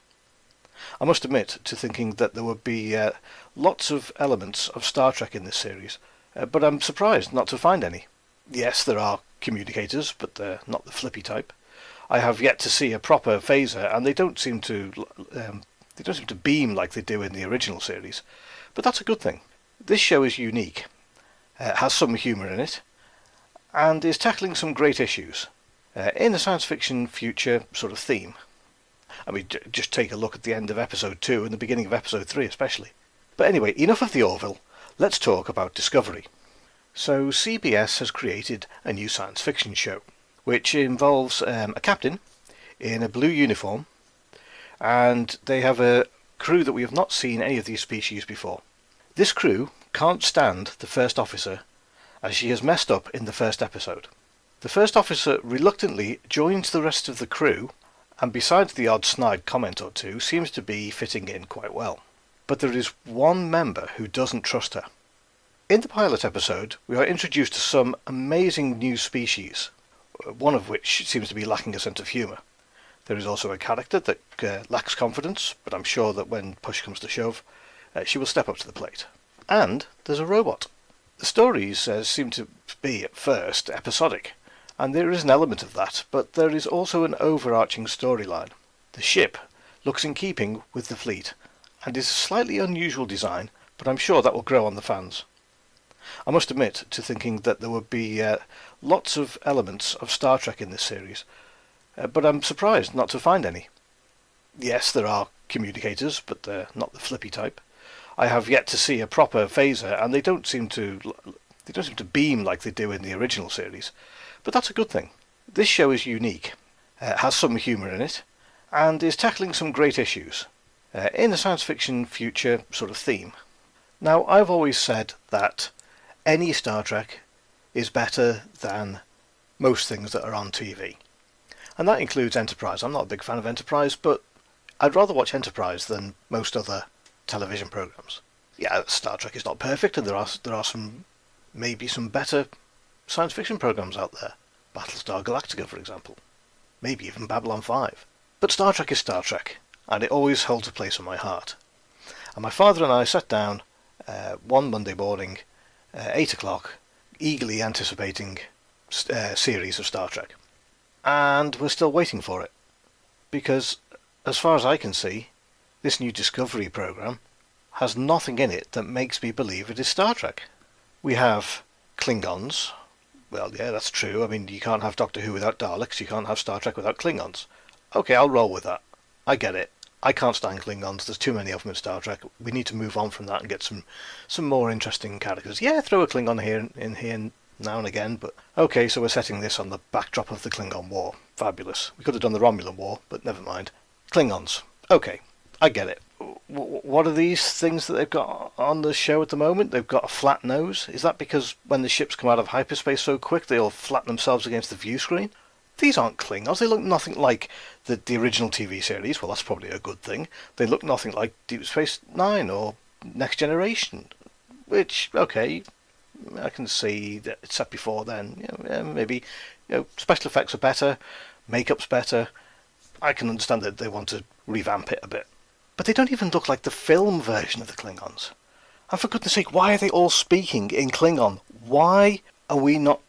I must admit to thinking that there would be lots of elements of Star Trek in this series, but I'm surprised not to find any. Yes, there are communicators, but they're not the flippy type. I have yet to see a proper phaser, and they don't seem to beam like they do in the original series, but that's a good thing. This show is unique, has some humour in it, and is tackling some great issues in a science fiction future sort of theme. I mean, just take a look at the end of episode 2 and the beginning of episode 3 especially. But anyway, enough of the Orville. Let's talk about Discovery. So CBS has created a new science fiction show, which involves a captain in a blue uniform, and they have a crew that we have not seen any of these species before. This crew can't stand the first officer, as she has messed up in the first episode. The first officer reluctantly joins the rest of the crew, and besides the odd snide comment or two, seems to be fitting in quite well. But there is one member who doesn't trust her. In the pilot episode, we are introduced to some amazing new species, one of which seems to be lacking a sense of humour. There is also a character that lacks confidence, but I'm sure that when push comes to shove, she will step up to the plate. And there's a robot. The stories seem to be, at first, episodic, and there is an element of that, but there is also an overarching storyline. The ship looks in keeping with the fleet, and is a slightly unusual design, but I'm sure that will grow on the fans. I must admit to thinking that there would be lots of elements of Star Trek in this series, but I'm surprised not to find any. Yes, there are communicators, but they're not the flippy type. I have yet to see a proper phaser, and they don't seem to beam like they do in the original series, but that's a good thing. This show is unique, has some humour in it, and is tackling some great issues in a science fiction future sort of theme. Now, I've always said that any Star Trek is better than most things that are on TV. And that includes Enterprise. I'm not a big fan of Enterprise, but I'd rather watch Enterprise than most other television programs. Yeah, Star Trek is not perfect, and there are maybe some better science fiction programs out there. Battlestar Galactica, for example. Maybe even Babylon 5. But Star Trek is Star Trek, and it always holds a place in my heart. And my father and I sat down one Monday morning, 8 o'clock, eagerly anticipating a series of Star Trek. And we're still waiting for it. Because, as far as I can see, this new Discovery programme has nothing in it that makes me believe it is Star Trek. We have Klingons. Well, yeah, that's true. I mean, you can't have Doctor Who without Daleks, you can't have Star Trek without Klingons. Okay, I'll roll with that. I get it. I can't stand Klingons. There's too many of them in Star Trek. We need to move on from that and get some more interesting characters. Yeah, throw a Klingon here now and again, but okay, so we're setting this on the backdrop of the Klingon War. Fabulous. We could have done the Romulan War, but never mind. Klingons. Okay, I get it. What are these things that they've got on the show at the moment? They've got a flat nose. Is that because when the ships come out of hyperspace so quick, they all flatten themselves against the view screen? These aren't Klingons. They look nothing like the original TV series. Well, that's probably a good thing. They look nothing like Deep Space Nine or Next Generation. Which, okay, I can see that it's set before then. Maybe special effects are better, makeup's better. I can understand that they want to revamp it a bit. But they don't even look like the film version of the Klingons. And for goodness sake, why are they all speaking in Klingon? Why are we not...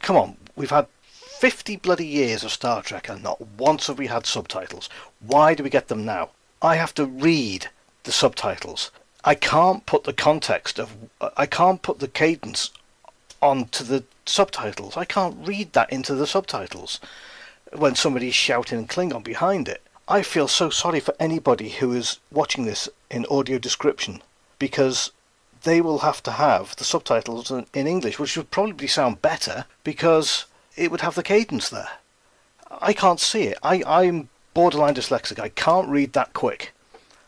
Come on, we've had 50 bloody years of Star Trek and not once have we had subtitles. Why do we get them now? I have to read the subtitles. I can't put the context of... I can't put the cadence onto the subtitles. I can't read that into the subtitles when somebody's shouting Klingon behind it. I feel so sorry for anybody who is watching this in audio description, because they will have to have the subtitles in English, which would probably sound better because it would have the cadence there. I can't see it. I'm borderline dyslexic. I can't read that quick.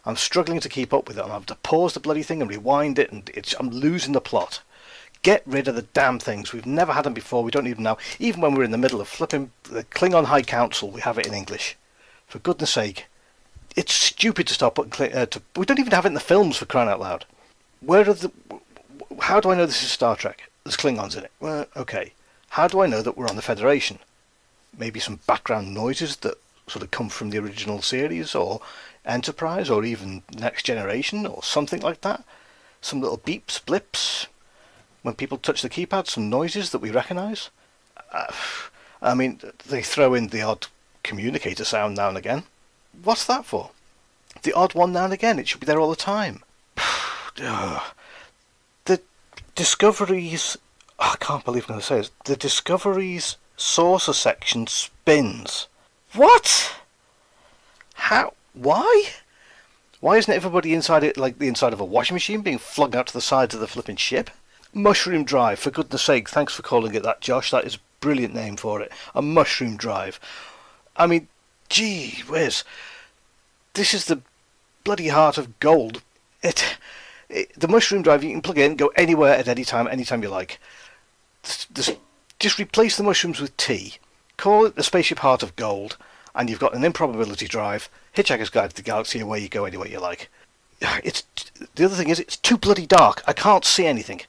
I'm struggling to keep up with it. I have to pause the bloody thing and rewind it, and I'm losing the plot. Get rid of the damn things. We've never had them before. We don't even know. Even when we're in the middle of flipping the Klingon High Council, we have it in English. For goodness sake, it's stupid to stop putting... we don't even have it in the films, for crying out loud. How do I know this is Star Trek? There's Klingons in it. Well, okay. How do I know that we're on the Federation? Maybe some background noises that sort of come from the original series, or Enterprise, or even Next Generation, or something like that. Some little beeps, blips. When people touch the keypad, some noises that we recognise. I mean, they throw in the odd communicator sound now and again. What's that for? The odd one now and again. It should be there all the time. The Discovery's... I can't believe I'm going to say this. The Discovery's saucer section spins. What? How? Why? Why isn't everybody inside it like the inside of a washing machine being flung out to the sides of the flipping ship? Mushroom drive, for goodness sake, thanks for calling it that, Josh. That is a brilliant name for it. A mushroom drive. I mean, gee whiz. This is the bloody heart of gold. The mushroom drive, you can plug in, go anywhere at anytime you like. Just replace the mushrooms with tea. Call it the spaceship heart of gold, and you've got an improbability drive. Hitchhiker's Guide to the Galaxy, away you go anywhere you like. The other thing is, it's too bloody dark. I can't see anything.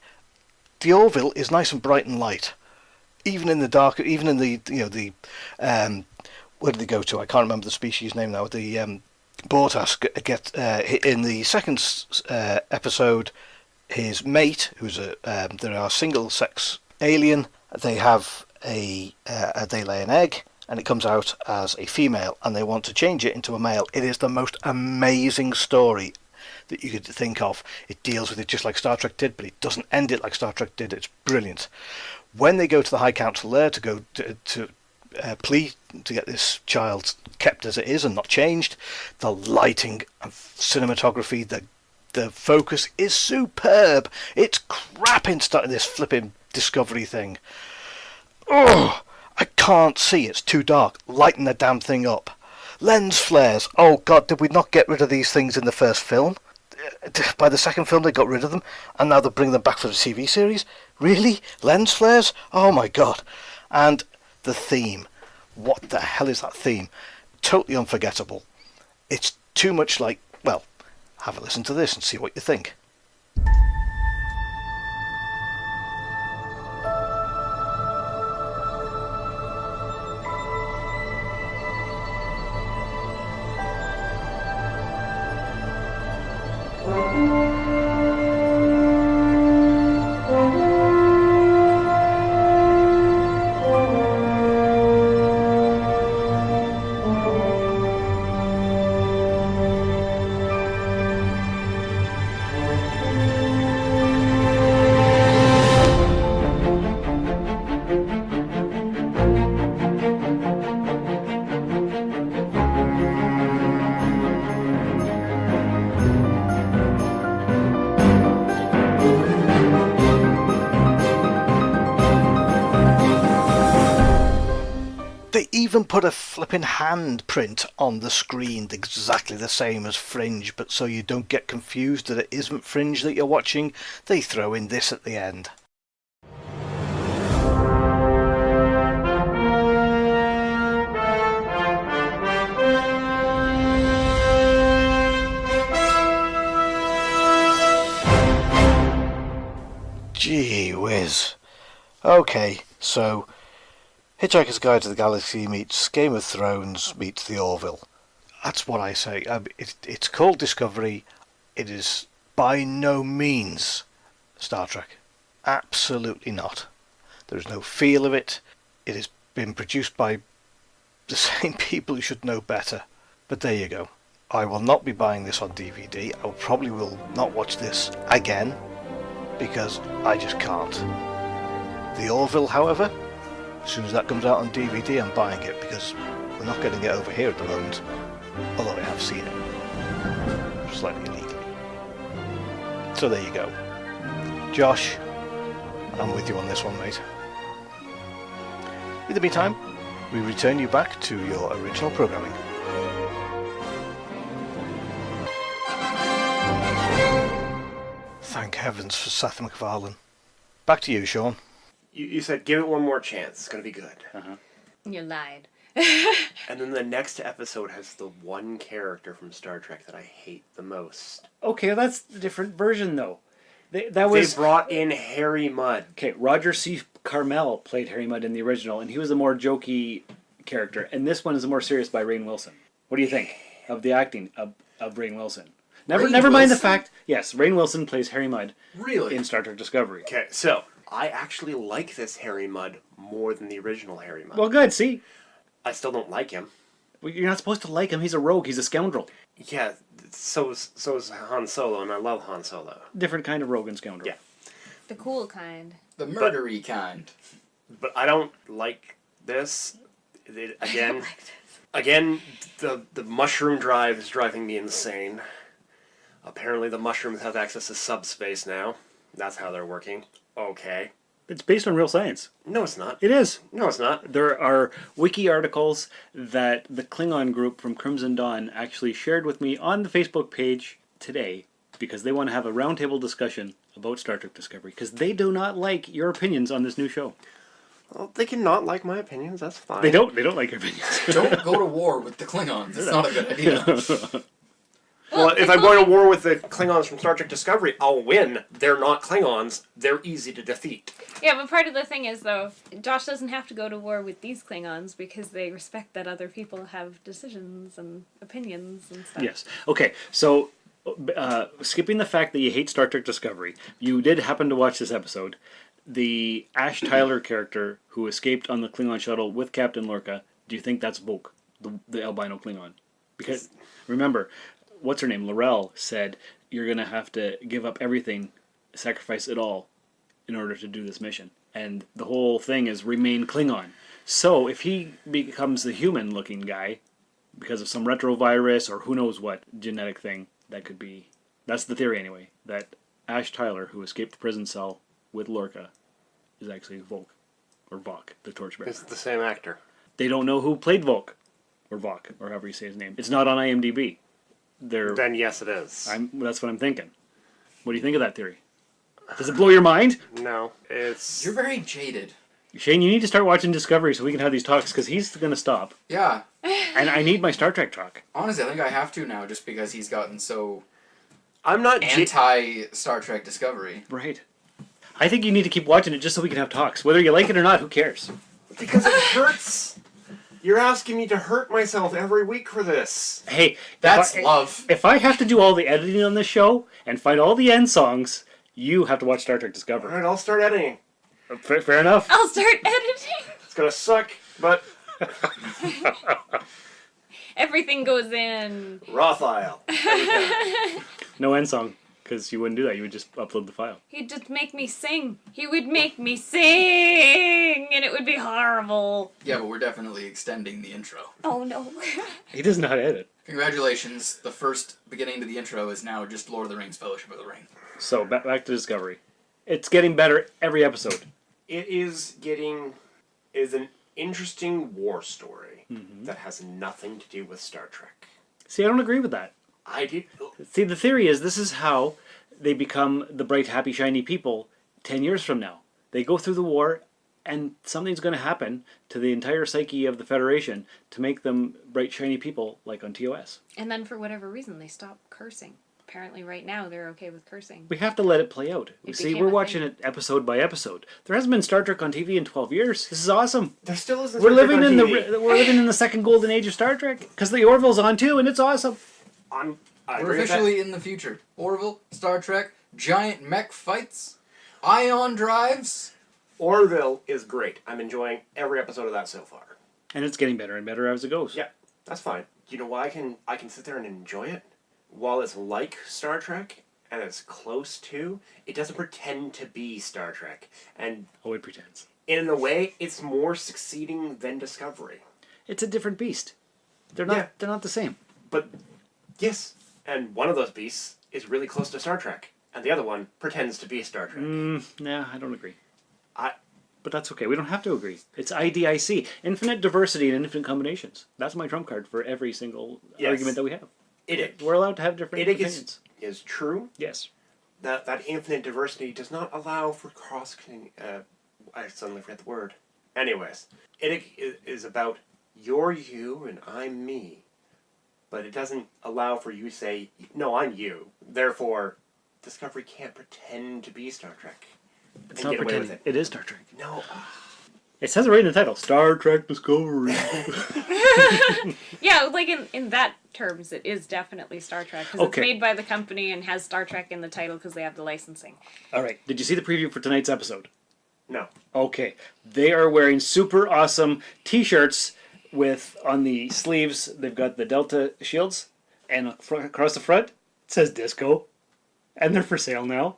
The Orville is nice and bright and light, even in the dark. Even in the where do they go to? I can't remember the species name now. The Bortas get in the second episode. His mate, they're a single sex alien. They have they lay an egg, and it comes out as a female, and they want to change it into a male. It is the most amazing story that you could think of. It deals with it just like Star Trek did, but it doesn't end it like Star Trek did. It's brilliant. When they go to the High Council there to go to plea to get this child kept as it is and not changed, the lighting and cinematography, the focus is superb. It's crap in this flipping Discovery thing. Oh, I can't see. It's too dark. Lighten the damn thing up. Lens flares. Oh God, did we not get rid of these things in the first film? By the second film they got rid of them, and now they're bringing them back for the TV series? Really? Lens flares? Oh my God. And the theme. What the hell is that theme? Totally unforgettable. It's too much like, well, have a listen to this and see what you think. Even put a flipping handprint on the screen, exactly the same as Fringe, but so you don't get confused that it isn't Fringe that you're watching, they throw in this at the end. Gee whiz. Okay, so Hitchhiker's Guide to the Galaxy meets Game of Thrones meets The Orville. That's what I say. It's called Discovery. It is by no means Star Trek. Absolutely not. There is no feel of it. It has been produced by the same people who should know better. But there you go. I will not be buying this on DVD. I probably will not watch this again because I just can't. The Orville, however, as soon as that comes out on DVD, I'm buying it because we're not getting it over here at the moment, although I have seen it slightly illegally. So there you go. Josh, I'm with you on this one, mate. In the meantime, we return you back to your original programming. Thank heavens for Seth MacFarlane. Back to you, Sean. You said give it one more chance. It's going to be good. Uh-huh. You lied. And then the next episode has the one character from Star Trek that I hate the most. Okay, that's a different version, though. They brought in Harry Mudd. Okay, Roger C. Carmel played Harry Mudd in the original, and he was a more jokey character. And this one is more serious by Rainn Wilson. What do you think of the acting of Rainn Wilson? Never mind the fact. Yes, Rainn Wilson plays Harry Mudd. Really? In Star Trek Discovery. Okay, so I actually like this Harry Mudd more than the original Harry Mudd. Well, good. See, I still don't like him. Well, you're not supposed to like him. He's a rogue. He's a scoundrel. Yeah, so is Han Solo, and I love Han Solo. Different kind of rogue and scoundrel. Yeah. The cool kind. The murdery kind. But I don't like this. Again, Again, the mushroom drive is driving me insane. Apparently the mushrooms have access to subspace now. That's how they're working. Okay. It's based on real science. No, it's not. It is. No, it's not. There are wiki articles that the Klingon group from Crimson Dawn actually shared with me on the Facebook page today because they want to have a roundtable discussion about Star Trek Discovery because they do not like your opinions on this new show. Well, they can not like my opinions. That's fine. They don't like your opinions. Don't go to war with the Klingons. It's not a good idea. Well, if I'm going to war with the Klingons from Star Trek Discovery, I'll win. They're not Klingons. They're easy to defeat. Yeah, but part of the thing is, though, Josh doesn't have to go to war with these Klingons because they respect that other people have decisions and opinions and stuff. Yes. Okay, so skipping the fact that you hate Star Trek Discovery, you did happen to watch this episode. The Ash Tyler character who escaped on the Klingon shuttle with Captain Lorca, do you think that's Volk, the albino Klingon? Because, remember, what's her name, Laurel, said, you're going to have to give up everything, sacrifice it all, in order to do this mission. And the whole thing is remain Klingon. So, if he becomes the human-looking guy, because of some retrovirus or who knows what genetic thing, that could be... That's the theory, anyway, that Ash Tyler, who escaped the prison cell with Lorca, is actually Volk, or Vok, the torchbearer. It's the same actor. They don't know who played Volk, or Vok, or however you say his name. It's not on IMDb. Then yes, it is. That's what I'm thinking. What do you think of that theory? Does it blow your mind? No, it's... You're very jaded. Shane, you need to start watching Discovery so we can have these talks, because he's going to stop. Yeah. And I need my Star Trek talk. Honestly, I think I have to now, just because he's gotten so... I'm not anti-Star Trek Discovery. Right. I think you need to keep watching it just so we can have talks. Whether you like it or not, who cares? Because it hurts. You're asking me to hurt myself every week for this. Hey, that's love. If I have to do all the editing on this show and find all the end songs, you have to watch Star Trek Discovery. All right, I'll start editing. Fair enough. I'll start editing. It's gonna suck, but... Everything goes in. Raw file. No end song, because you wouldn't do that. You would just upload the file. He'd just make me sing. He would make me sing, and it would be horrible. Yeah, but we're definitely extending the intro. Oh, no. He doesn't know how to edit. Congratulations. The first beginning to the intro is now just Lord of the Rings Fellowship of the Ring. So, back to Discovery. It's getting better every episode. It is an interesting war story that has nothing to do with Star Trek. See, I don't agree with that. I do. See, the theory is this is how they become the bright, happy, shiny people 10 years from now. They go through the war, and something's going to happen to the entire psyche of the Federation to make them bright, shiny people like on TOS. And then for whatever reason, they stop cursing. Apparently right now they're okay with cursing. We have to let it play out. It See, became we're a watching thing. it episode by episode. There hasn't been Star Trek on TV in 12 years. This is awesome. There still isn't. We're living in the second golden age of Star Trek because the Orville's on too, and it's awesome. We're officially in the future. Orville, Star Trek, giant mech fights, ion drives. Orville is great. I'm enjoying every episode of that so far. And it's getting better and better as it goes. Yeah, that's fine. You know why I can sit there and enjoy it? While it's like Star Trek and it's close to, it doesn't pretend to be Star Trek. And it pretends. In a way, it's more succeeding than Discovery. It's a different beast. They're not the same. But yes, and one of those beasts is really close to Star Trek, and the other one pretends to be Star Trek. Nah, I don't agree. But that's okay. We don't have to agree. It's IDIC. Infinite diversity and infinite combinations. That's my trump card for every single argument that we have. We're allowed to have different opinions. Is true. Yes. That infinite diversity does not allow for I suddenly forget the word. Anyways, it is about you're you and I'm me. But it doesn't allow for you to say, no, I'm you. Therefore, Discovery can't pretend to be Star Trek. It's not pretending. It is Star Trek. No. It says it right in the title. Star Trek Discovery. Yeah, like in that terms, it is definitely Star Trek. Because it's made by the company and has Star Trek in the title because they have the licensing. All right. Did you see the preview for tonight's episode? No. Okay. They are wearing super awesome t-shirts with, on the sleeves, they've got the Delta shields. And across the front, it says Disco. And they're for sale now.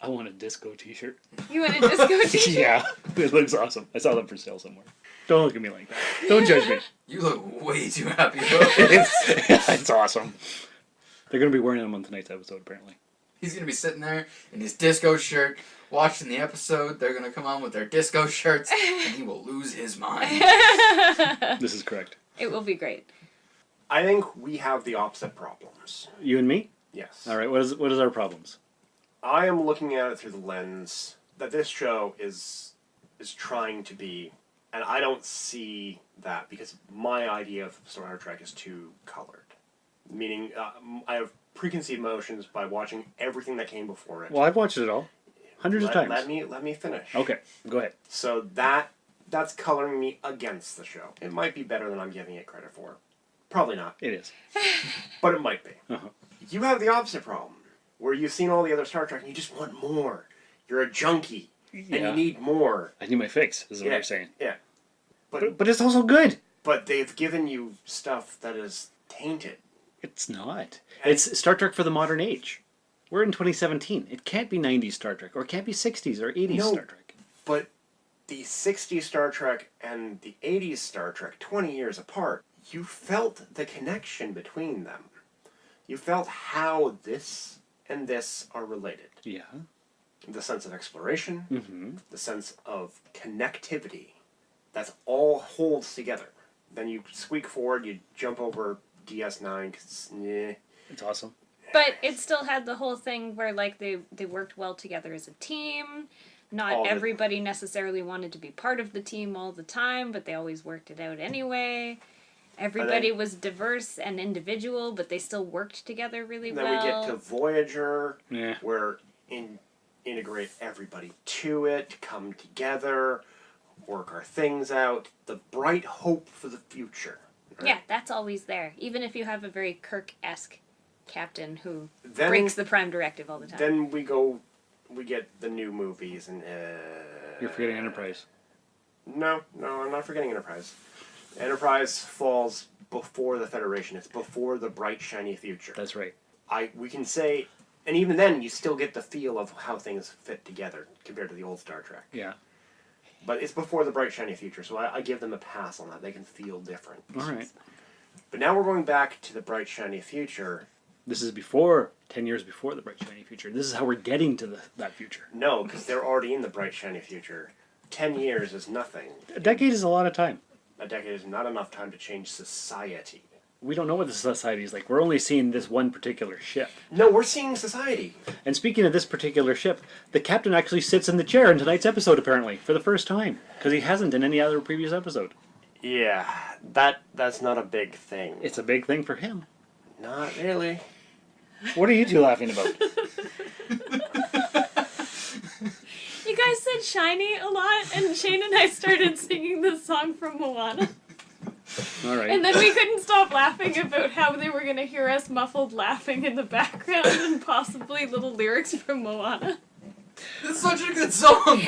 I want a disco t-shirt. You want a disco t-shirt? Yeah, it looks awesome. I saw them for sale somewhere. Don't look at me like that. Don't judge me. You look way too happy about It's awesome. They're going to be wearing them on tonight's episode, apparently. He's going to be sitting there in his disco shirt, watching the episode. They're going to come on with their disco shirts, and he will lose his mind. This is correct. It will be great. I think we have the opposite problems. You and me? Yes. All right, what is our problems? I am looking at it through the lens that this show is trying to be, and I don't see that because my idea of Star Trek is too colored. Meaning, I have preconceived notions by watching everything that came before it. Well, I've watched it all. Hundreds of times. Let me finish. Okay, go ahead. So that's coloring me against the show. It might be better than I'm giving it credit for. Probably not. It is. But it might be. Uh-huh. You have the opposite problem, where you've seen all the other Star Trek and you just want more. You're a junkie, and you need more. I need my fix, is what you're saying. Yeah. But it's also good. But they've given you stuff that is tainted. It's not. It's Star Trek for the modern age. We're in 2017. It can't be 90s Star Trek, or it can't be 60s or 80s Star Trek. But the 60s Star Trek and the 80s Star Trek, 20 years apart, you felt the connection between them. You felt how this and this are related. Yeah. The sense of exploration, Mm-hmm. the sense of connectivity. That's all holds together. Then you squeak forward, you jump over DS9, because it's awesome. But it still had the whole thing where like they worked well together as a team. Not everybody necessarily wanted to be part of the team all the time, but they always worked it out anyway. Everybody was diverse and individual, but they still worked together really well. Then we get to Voyager, Yeah. where integrate everybody to it, come together, work our things out. The bright hope for the future. Right? Yeah, that's always there. Even if you have a very Kirk-esque captain who breaks the Prime Directive all the time. Then we get the new movies and... You're forgetting Enterprise. No, I'm not forgetting Enterprise. Enterprise falls before the Federation. It's before the bright, shiny future. That's right. We can say... And even then, you still get the feel of how things fit together compared to the old Star Trek. Yeah. But it's before the bright, shiny future, so I give them a pass on that. They can feel different. All right. But now we're going back to the bright, shiny future. This is before, 10 years before the bright, shiny future. This is how we're getting to that future. No, because they're already in the bright, shiny future. 10 years is nothing. A decade is a lot of time. A decade is not enough time to change society. We don't know what the society is like. We're only seeing this one particular ship. No, we're seeing society. And speaking of this particular ship, the captain actually sits in the chair in tonight's episode, apparently, for the first time. Because he hasn't in any other previous episode. Yeah, that's not a big thing. It's a big thing for him. Not really. What are you two laughing about? You guys said shiny a lot, and Shane and I started singing the song from Moana. All right. And then we couldn't stop laughing about how they were going to hear us muffled laughing in the background and possibly little lyrics from Moana. It's such a good song!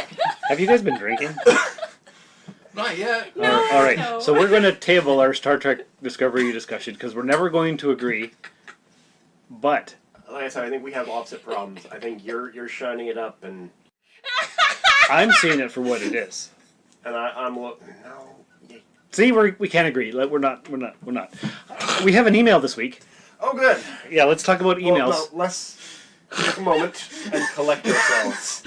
Have you guys been drinking? Not yet. No. All right. No. So we're going to table our Star Trek Discovery discussion because we're never going to agree. But Like I said, I think we have opposite problems. I think you're shining it up, and I'm seeing it for what it is. and I'm looking. No. See, we can't agree. We're not. We have an email this week. Oh, good. Yeah, let's talk about emails. Well, no, let's take a moment and collect ourselves.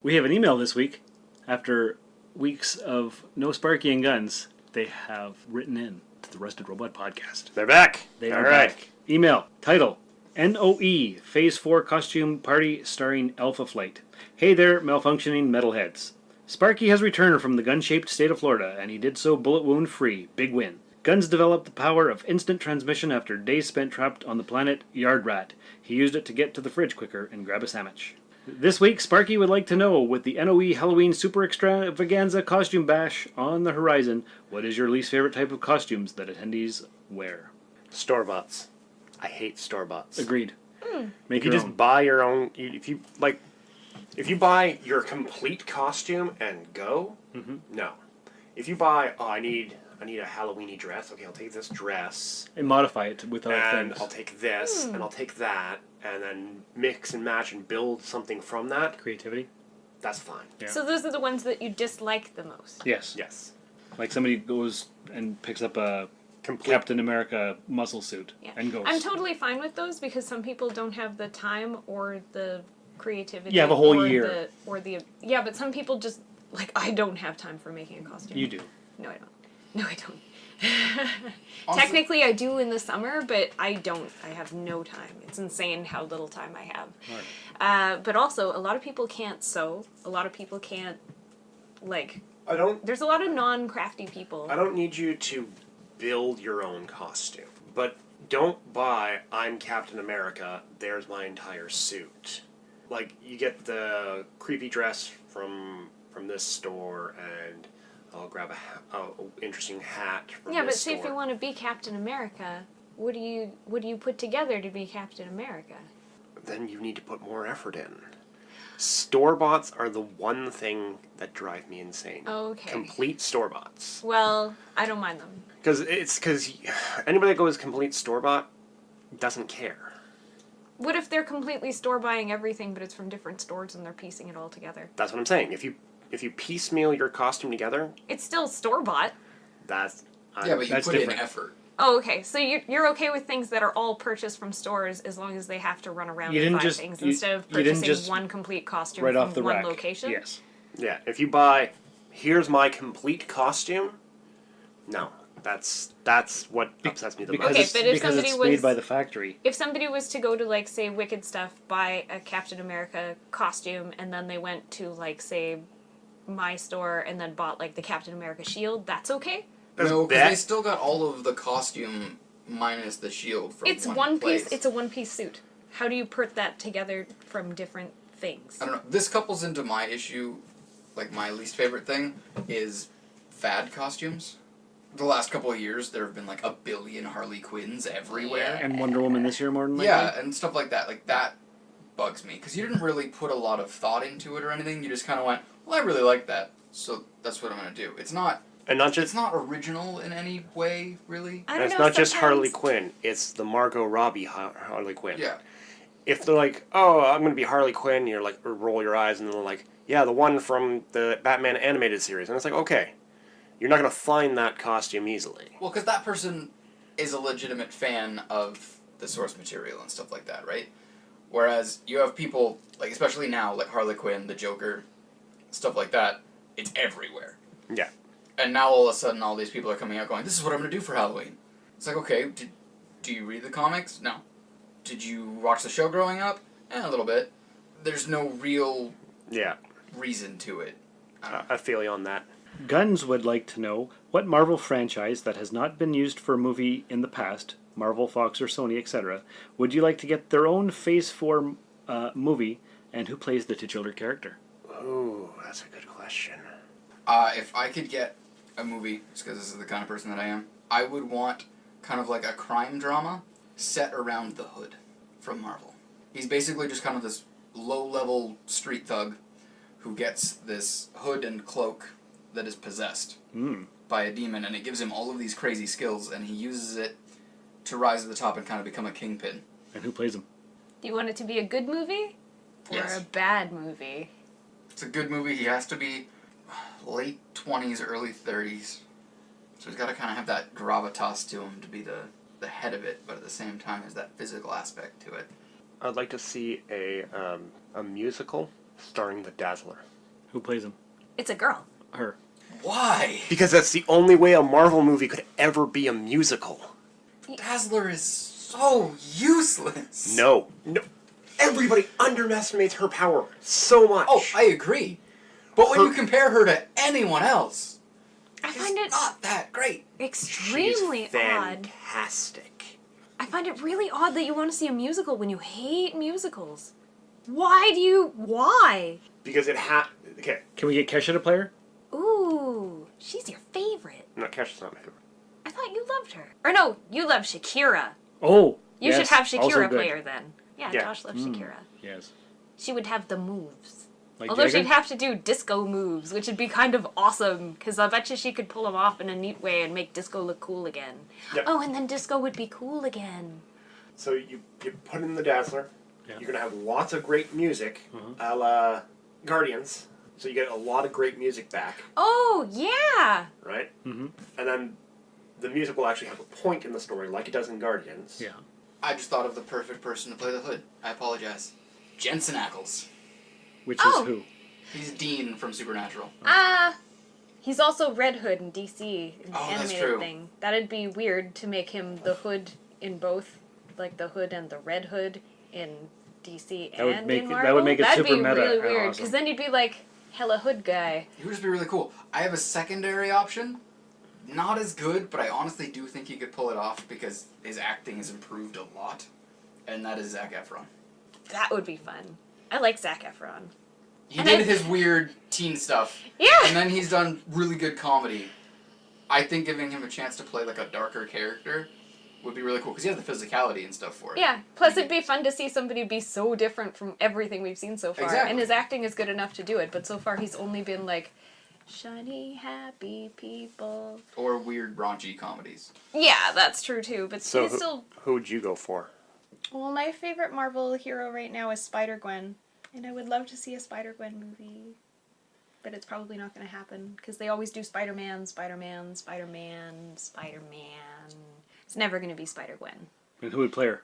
We have an email this week. After weeks of no Sparky and Guns, they have written in to the Rusted Robot Podcast. They're back. They are back. Email. Title. NOE Phase 4 Costume Party starring Alpha Flight. Hey there, malfunctioning metalheads. Sparky has returned from the gun-shaped state of Florida, and he did so bullet wound-free. Big win. Guns developed the power of instant transmission after days spent trapped on the planet Yard Rat. He used it to get to the fridge quicker and grab a sandwich. This week, Sparky would like to know, with the NOE Halloween Super Extravaganza Costume Bash on the horizon, what is your least favorite type of costumes that attendees wear? Store-boughts. I hate store-boughts. Agreed. Make If you your just own. buy your own, if you buy your complete costume and go, no. If you buy, I need a Halloween-y dress. Okay, I'll take this dress. And modify it with other and things. I'll take this, and I'll take that, and then mix and match and build something from that. Creativity. that's fine. Yeah. So those are the ones that you dislike the most. Yes. Yes. Like somebody goes and picks up a Complete. Captain America muscle suit Yeah. and goes. I'm totally fine with those because some people don't have the time or the creativity. You have a whole or year. Yeah, but some people just, like, I don't have time for making a costume. You do. No, I don't. No, I don't. Technically, I do in the summer, but I don't. I have no time. It's insane how little time I have. Right. But also, a lot of people can't sew. A lot of people can't, like... I don't... There's a lot of non-crafty people. I don't need you to build your own costume. But don't buy, I'm Captain America, there's my entire suit. Like, you get the creepy dress from this store, and I'll grab a interesting hat from Yeah, but this say if store. you want to be Captain America, what do you put together to be Captain America? Then you need to put more effort in. Store-bots are the one thing that drive me insane. Okay. Complete store-bots. Well, I don't mind them. Because anybody that goes complete store-bot doesn't care. What if they're completely store buying everything, but it's from different stores and they're piecing it all together? That's what I'm saying. If you piecemeal your costume together, It's still store bought. that's... Yeah, but you That's put in different. effort. Oh, okay. So you're okay with things that are all purchased from stores as long as they have to run around You and didn't buy just- things you- instead of you didn't purchasing just one complete costume Right from off the one rack. location. Yes. Yeah, if you buy, here's my complete costume, no. That's what upsets me the Because most. Okay, it's, but if because somebody it's was- made by the factory. If somebody was to go to, like, say, Wicked Stuff, buy a Captain America costume, and then they went to, like, say, my store and then bought, like, the Captain America shield, that's okay? No, because that- they still got all of the costume minus the shield from It's one one place. piece. It's a one-piece suit. How do you put that together from different things? I don't know. This couples into my issue, like my least favorite thing, is fad costumes. The last couple of years, there have been like 1 billion Harley Quinns everywhere. And Wonder Woman this year more than likely. Yeah, and stuff like that. Like, that bugs me. Because you didn't really put a lot of thought into it or anything. You just kind of went, well, I really like that, so that's what I'm going to do. It's not original in any way, really. I And don't it's know, not just sometimes- Harley Quinn, it's the Margot Robbie Harley Quinn. Yeah. If they're like, oh, I'm going to be Harley Quinn, you're like, or roll your eyes, and they're like, yeah, the one from the Batman animated series. And it's like, okay, you're not going to find that costume easily. Well, because that person is a legitimate fan of the source material and stuff like that, right? Whereas you have people, like, especially now, like Harley Quinn, the Joker, stuff like that, it's everywhere. Yeah. And now all of a sudden all these people are coming out going, this is what I'm going to do for Halloween. It's like, okay, do you read the comics? No. Did you watch the show growing up? A little bit. There's no real reason to it. I feel you on that. Guns would like to know what Marvel franchise that has not been used for a movie in the past, Marvel, Fox, or Sony, etc., would you like to get their own Phase 4 movie, and who plays the titular character? Ooh, that's a good question. If I could get a movie, just because this is the kind of person that I am, I would want kind of like a crime drama set around the Hood from Marvel. He's basically just kind of this low-level street thug who gets this hood and cloak that is possessed by a demon, and it gives him all of these crazy skills, and he uses it to rise to the top and kind of become a kingpin. And who plays him? Do you want it to be a good movie? Or Yes. a bad movie? It's a good movie. He has to be late 20s, early 30s. So he's got to kind of have that gravitas to him to be the head of it, but at the same time there's that physical aspect to it. I'd like to see a musical starring the Dazzler. Who plays him? It's a girl. Her. Why? Because that's the only way a Marvel movie could ever be a musical. Dazzler is so useless. No. Everybody underestimates her power so much. Oh, I agree. But when you compare her to anyone else, I find it not that great. extremely She's odd. fantastic. I find it really odd that you want to see a musical when you hate musicals. Why? Because it okay. Can we get Kesha to play her? Ooh, she's your favorite. No, Kesha's not my favorite. I thought you loved her. Or no, you love Shakira. Oh, You yes, should have also Shakira good. play her then. Yeah, Josh loves Shakira. Yes. She would have the moves. Like Although Jagger? she'd have to do disco moves, which would be kind of awesome, because I bet you she could pull them off in a neat way and make disco look cool again. Yep. Oh, and then disco would be cool again. So you put in the Dazzler. Yeah. You're going to have lots of great music, a la Guardians So you get a lot of great music back, Oh, yeah! right? Mm-hmm. And then the music will actually have a point in the story, like it does in Guardians. Yeah. I just thought of the perfect person to play the Hood. I apologize. Jensen Ackles. Which Oh. is who? He's Dean from Supernatural. He's also Red Hood in DC, Oh, that's animated true. thing. That'd be weird to make him the Hood in both, like the Hood and the Red Hood in DC That would and make in it- Marvel. that would make it That'd super be meta really and weird, awesome. because then you'd be like, hella Hood guy. He would just be really cool. I have a secondary option. Not as good, but I honestly do think he could pull it off because his acting has improved a lot. And that is Zac Efron. That would be fun. I like Zac Efron. He And did I- his weird teen stuff. Yeah! And then he's done really good comedy. I think giving him a chance to play like a darker character would be really cool because he has the physicality and stuff for it. Yeah, plus it'd be fun to see somebody be so different from everything we've seen so far. Exactly. And his acting is good enough to do it, but so far he's only been like, shiny, happy people. Or weird, raunchy comedies. Yeah, that's true too, but So he's still... who would you go for? Well, my favorite Marvel hero right now is Spider-Gwen, and I would love to see a Spider-Gwen movie. But it's probably not going to happen, because they always do Spider-Man, Spider-Man, Spider-Man, Spider-Man. It's never going to be Spider-Gwen. And who would play her?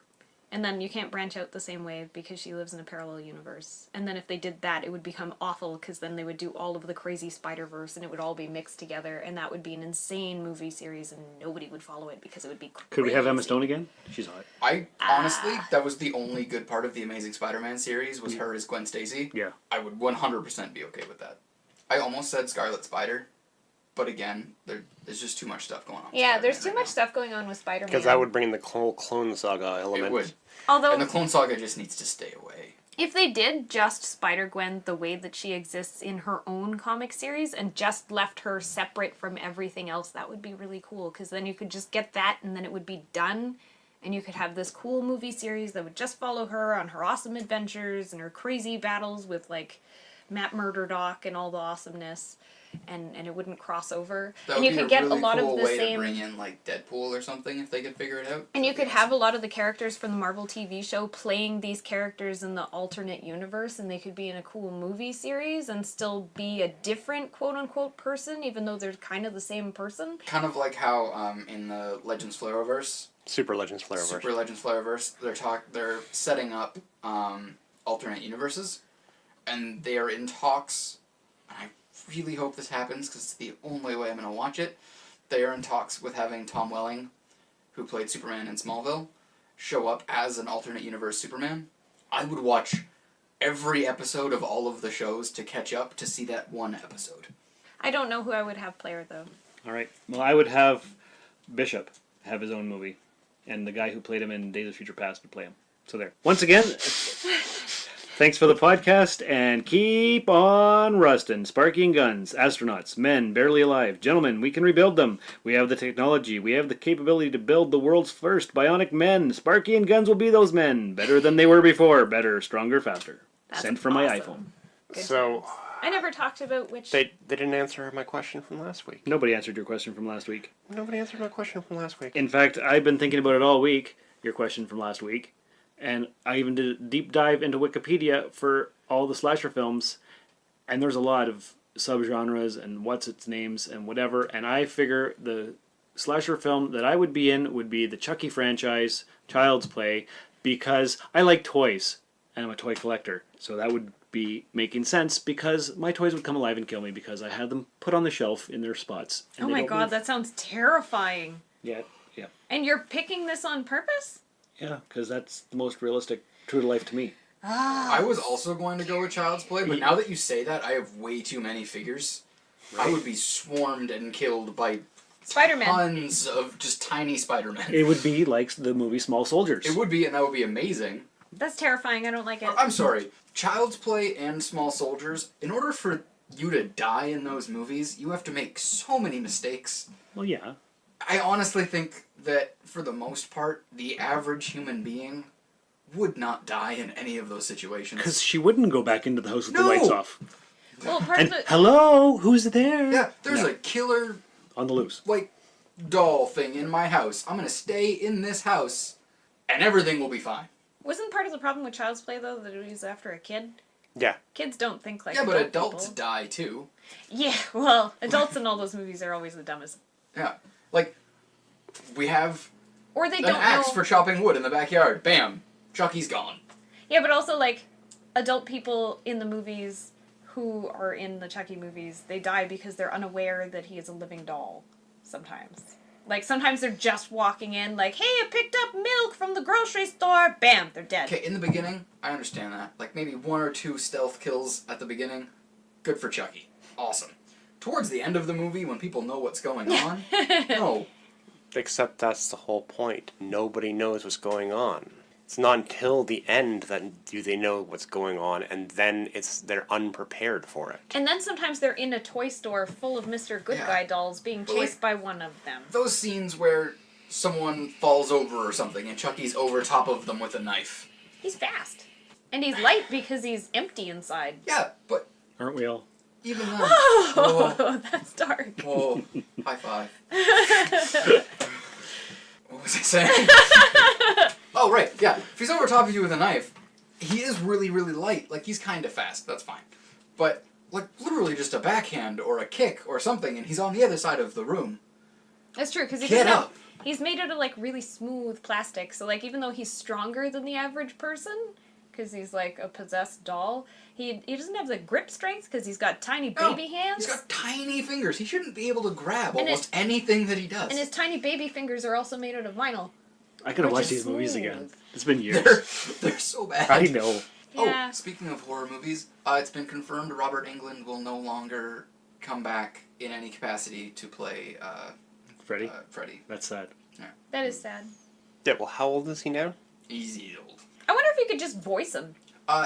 And then you can't branch out the same way because she lives in a parallel universe. And then if they did that, it would become awful because then they would do all of the crazy Spider-Verse and it would all be mixed together and that would be an insane movie series and nobody would follow it because it would be crazy. Could we have Emma Stone again? She's hot. I honestly, that was the only good part of the Amazing Spider-Man series was her as Gwen Stacy. Yeah. I would 100% be okay with that. I almost said Scarlet Spider, but again, there's just too much stuff going on. with Yeah, Spider-Man there's too right much now. stuff going on with Spider-Man. Because that would bring the whole Clone Saga element. It would. Although, And the Clone Saga just needs to stay away. if they did just Spider-Gwen the way that she exists in her own comic series and just left her separate from everything else, that would be really cool. Because then you could just get that and then it would be done. And you could have this cool movie series that would just follow her on her awesome adventures and her crazy battles with, like, Matt Murdock and all the awesomeness. And it wouldn't cross over. That and would you be could get really a lot cool of the way same... to bring in, like, Deadpool or something if they could figure it out. And you could have a lot of the characters from the Marvel TV show playing these characters in the alternate universe, and they could be in a cool movie series and still be a different quote-unquote person, even though they're kind of the same person. Kind of like how in the Legends Flareverse, Super Legends Flareverse. Super Legends Flareverse, they're setting up alternate universes, and they are in talks. And I really hope this happens because it's the only way I'm going to watch it. They are in talks with having Tom Welling, who played Superman in Smallville, show up as an alternate universe Superman. I would watch every episode of all of the shows to catch up to see that one episode. I don't know who I would have play her, though. All right. Well, I would have Bishop have his own movie, and the guy who played him in Days of Future Past would play him. So there. Once again, thanks for the podcast, and keep on rusting. Sparking guns, astronauts, men barely alive. Gentlemen, we can rebuild them. We have the technology. We have the capability to build the world's first bionic men. Sparky and guns will be those men. Better than they were before. Better, stronger, faster. That's Sent from my awesome. iPhone. Good So times. I never talked about which... they didn't answer my question from last week. Nobody answered your question from last week. Nobody answered my question from last week. In fact, I've been thinking about it all week, your question from last week, and I even did a deep dive into Wikipedia for all the slasher films, and there's a lot of subgenres and what's its names and whatever, and I figure the slasher film that I would be in would be the Chucky franchise, Child's Play, because I like toys, and I'm a toy collector, so that would be making sense because my toys would come alive and kill me because I had them put on the shelf in their spots. Oh my god, that sounds terrifying. Yeah. And you're picking this on purpose? Yeah, because that's the most realistic, true to life to me. I was also going to go with Child's Play, but now that you say that, I have way too many figures. Right. I would be swarmed and killed by Spider-Man. Tons of just tiny Spider-Men. It would be like the movie Small Soldiers. It would be, and that would be amazing. That's terrifying. I don't like it. I'm sorry. Child's Play and Small Soldiers, in order for you to die in those movies, you have to make so many mistakes. Well, yeah. I honestly think that, for the most part, the average human being would not die in any of those situations. Because she wouldn't go back into the house with the lights off. Well, part and of it... hello, who's there? Yeah, there's a killer... on the loose. Like, doll thing in my house. I'm gonna stay in this house, and everything will be fine. Wasn't part of the problem with Child's Play, though, that it was after a kid? Yeah. Kids don't think like Yeah, but adults people. die too. Yeah, well, adults in all those movies are always the dumbest. Yeah. Like, we have Or they an don't axe know. for chopping wood in the backyard. Bam! Chucky's gone. Yeah, but also, like, adult people in the movies who are in the Chucky movies, they die because they're unaware that he is a living doll. Sometimes. Like, sometimes they're just walking in, like, hey, I picked up milk from the grocery store. Bam, they're dead. Okay, in the beginning, I understand that. Like, maybe 1 or 2 stealth kills at the beginning. Good for Chucky. Awesome. Towards the end of the movie, when people know what's going on, no. Except that's the whole point. Nobody knows what's going on. It's not until the end that do they know what's going on, and then they're unprepared for it. And then sometimes they're in a toy store full of Mr. Good Guy dolls being chased by one of them. Those scenes where someone falls over or something and Chucky's over top of them with a knife. He's fast. And he's light because he's empty inside. Yeah, but... Aren't we all? Even then... Oh, that's dark. Whoa. High five. What was I saying? Oh, right, yeah. If he's over top of you with a knife, he is really, really light. Like, he's kind of fast. That's fine. But, like, literally just a backhand or a kick or something, and he's on the other side of the room. That's true, because he's made out of, like, really smooth plastic. So, like, even though he's stronger than the average person, because he's, like, a possessed doll, he doesn't have the grip strength because he's got tiny baby hands. He's got tiny fingers. He shouldn't be able to grab almost anything that he does. And his tiny baby fingers are also made out of vinyl. I could have watched these movies again. It's been years. They're so bad. I know. Yeah. Oh, speaking of horror movies, it's been confirmed Robert Englund will no longer come back in any capacity to play Freddy. Freddy. That's sad. Yeah. That is sad. Yeah, well, how old is he now? Easy old. I wonder if you could just voice him.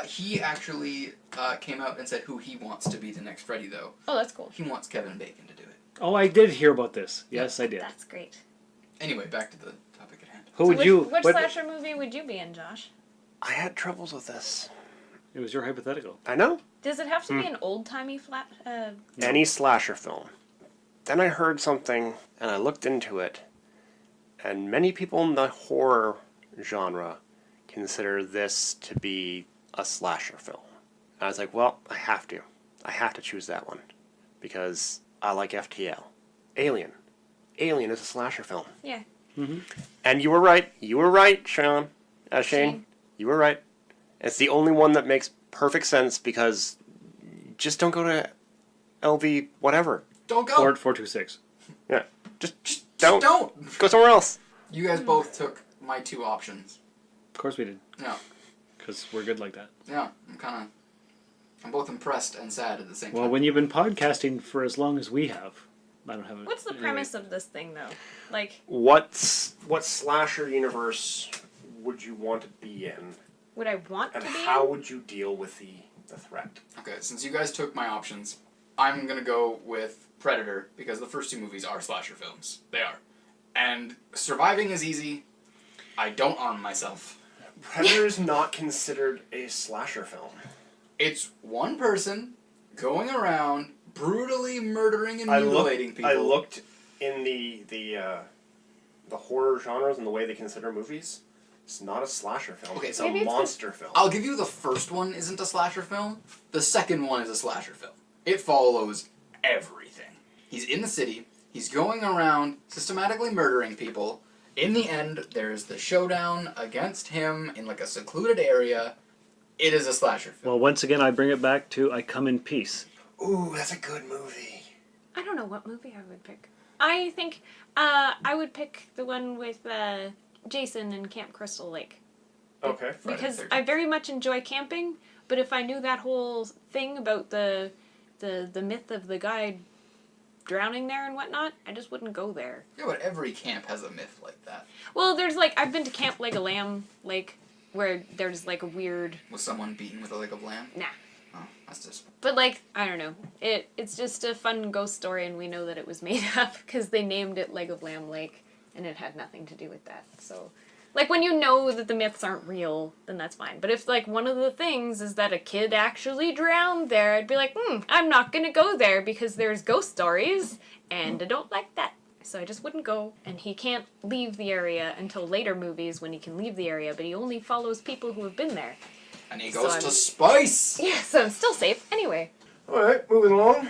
He actually came out and said who he wants to be the next Freddy, though. Oh, that's cool. He wants Kevin Bacon to do it. Oh, I did hear about this. Yes, I did. That's great. Anyway, back to the topic at hand. Which slasher movie would you be in, Josh? I had troubles with this. It was your hypothetical. I know. Does it have to be an old-timey Any slasher film. Then I heard something, and I looked into it, and many people in the horror genre consider this to be a slasher film. And I was like, well, I have to. I have to choose that one. Because I like FTL. Alien. Alien is a slasher film. Yeah. Mm-hmm. And you were right. You were right, Shane. You were right. It's the only one that makes perfect sense because just don't go to LV whatever. Don't go. 426. Yeah. Just don't. Don't. Go somewhere else. You guys both took my 2 options. Of course we did. Yeah. Because we're good like that. Yeah. I'm both impressed and sad at the same time. Well, when you've been podcasting for as long as we have, I don't have a... What's the premise of this thing, though? Like... What slasher universe would you want to be in? Would I want to be in? And how would you deal with the threat? Okay, since you guys took my options, I'm going to go with Predator, because the first 2 movies are slasher films. They are. And surviving is easy. I don't arm myself. Predator is not considered a slasher film. It's one person going around brutally murdering and mutilating people. I looked in the horror genres and the way they consider movies. It's not a slasher film. Okay, it's so a monster film. I'll give you the first one isn't a slasher film. The second one is a slasher film. It follows everything. He's in the city. He's going around systematically murdering people. In the end, there's the showdown against him in like a secluded area. It is a slasher film. Well, once again, I bring it back to I Come in Peace. Ooh, that's a good movie. I don't know what movie I would pick. I think I would pick the one with Jason in Camp Crystal Lake. Okay. Because I very much enjoy camping, but if I knew that whole thing about the myth of the guy drowning there and whatnot, I just wouldn't go there. Yeah, but every camp has a myth like that. Well, there's like, I've been to Camp Leg of Lamb, like, where there's like a weird... Was someone beaten with a leg of lamb? Nah. Oh, that's just... But like, I don't know. It's just a fun ghost story and we know that it was made up because they named it Leg of Lamb Lake and it had nothing to do with that. So, like, when you know that the myths aren't real, then that's fine. But if like one of the things is that a kid actually drowned there, I'd be like, I'm not gonna go there because there's ghost stories and I don't like that. So I just wouldn't go. And he can't leave the area until later movies when he can leave the area, but he only follows people who have been there. And he goes to Spice! Yeah, so I'm still safe. Anyway. Alright, moving along.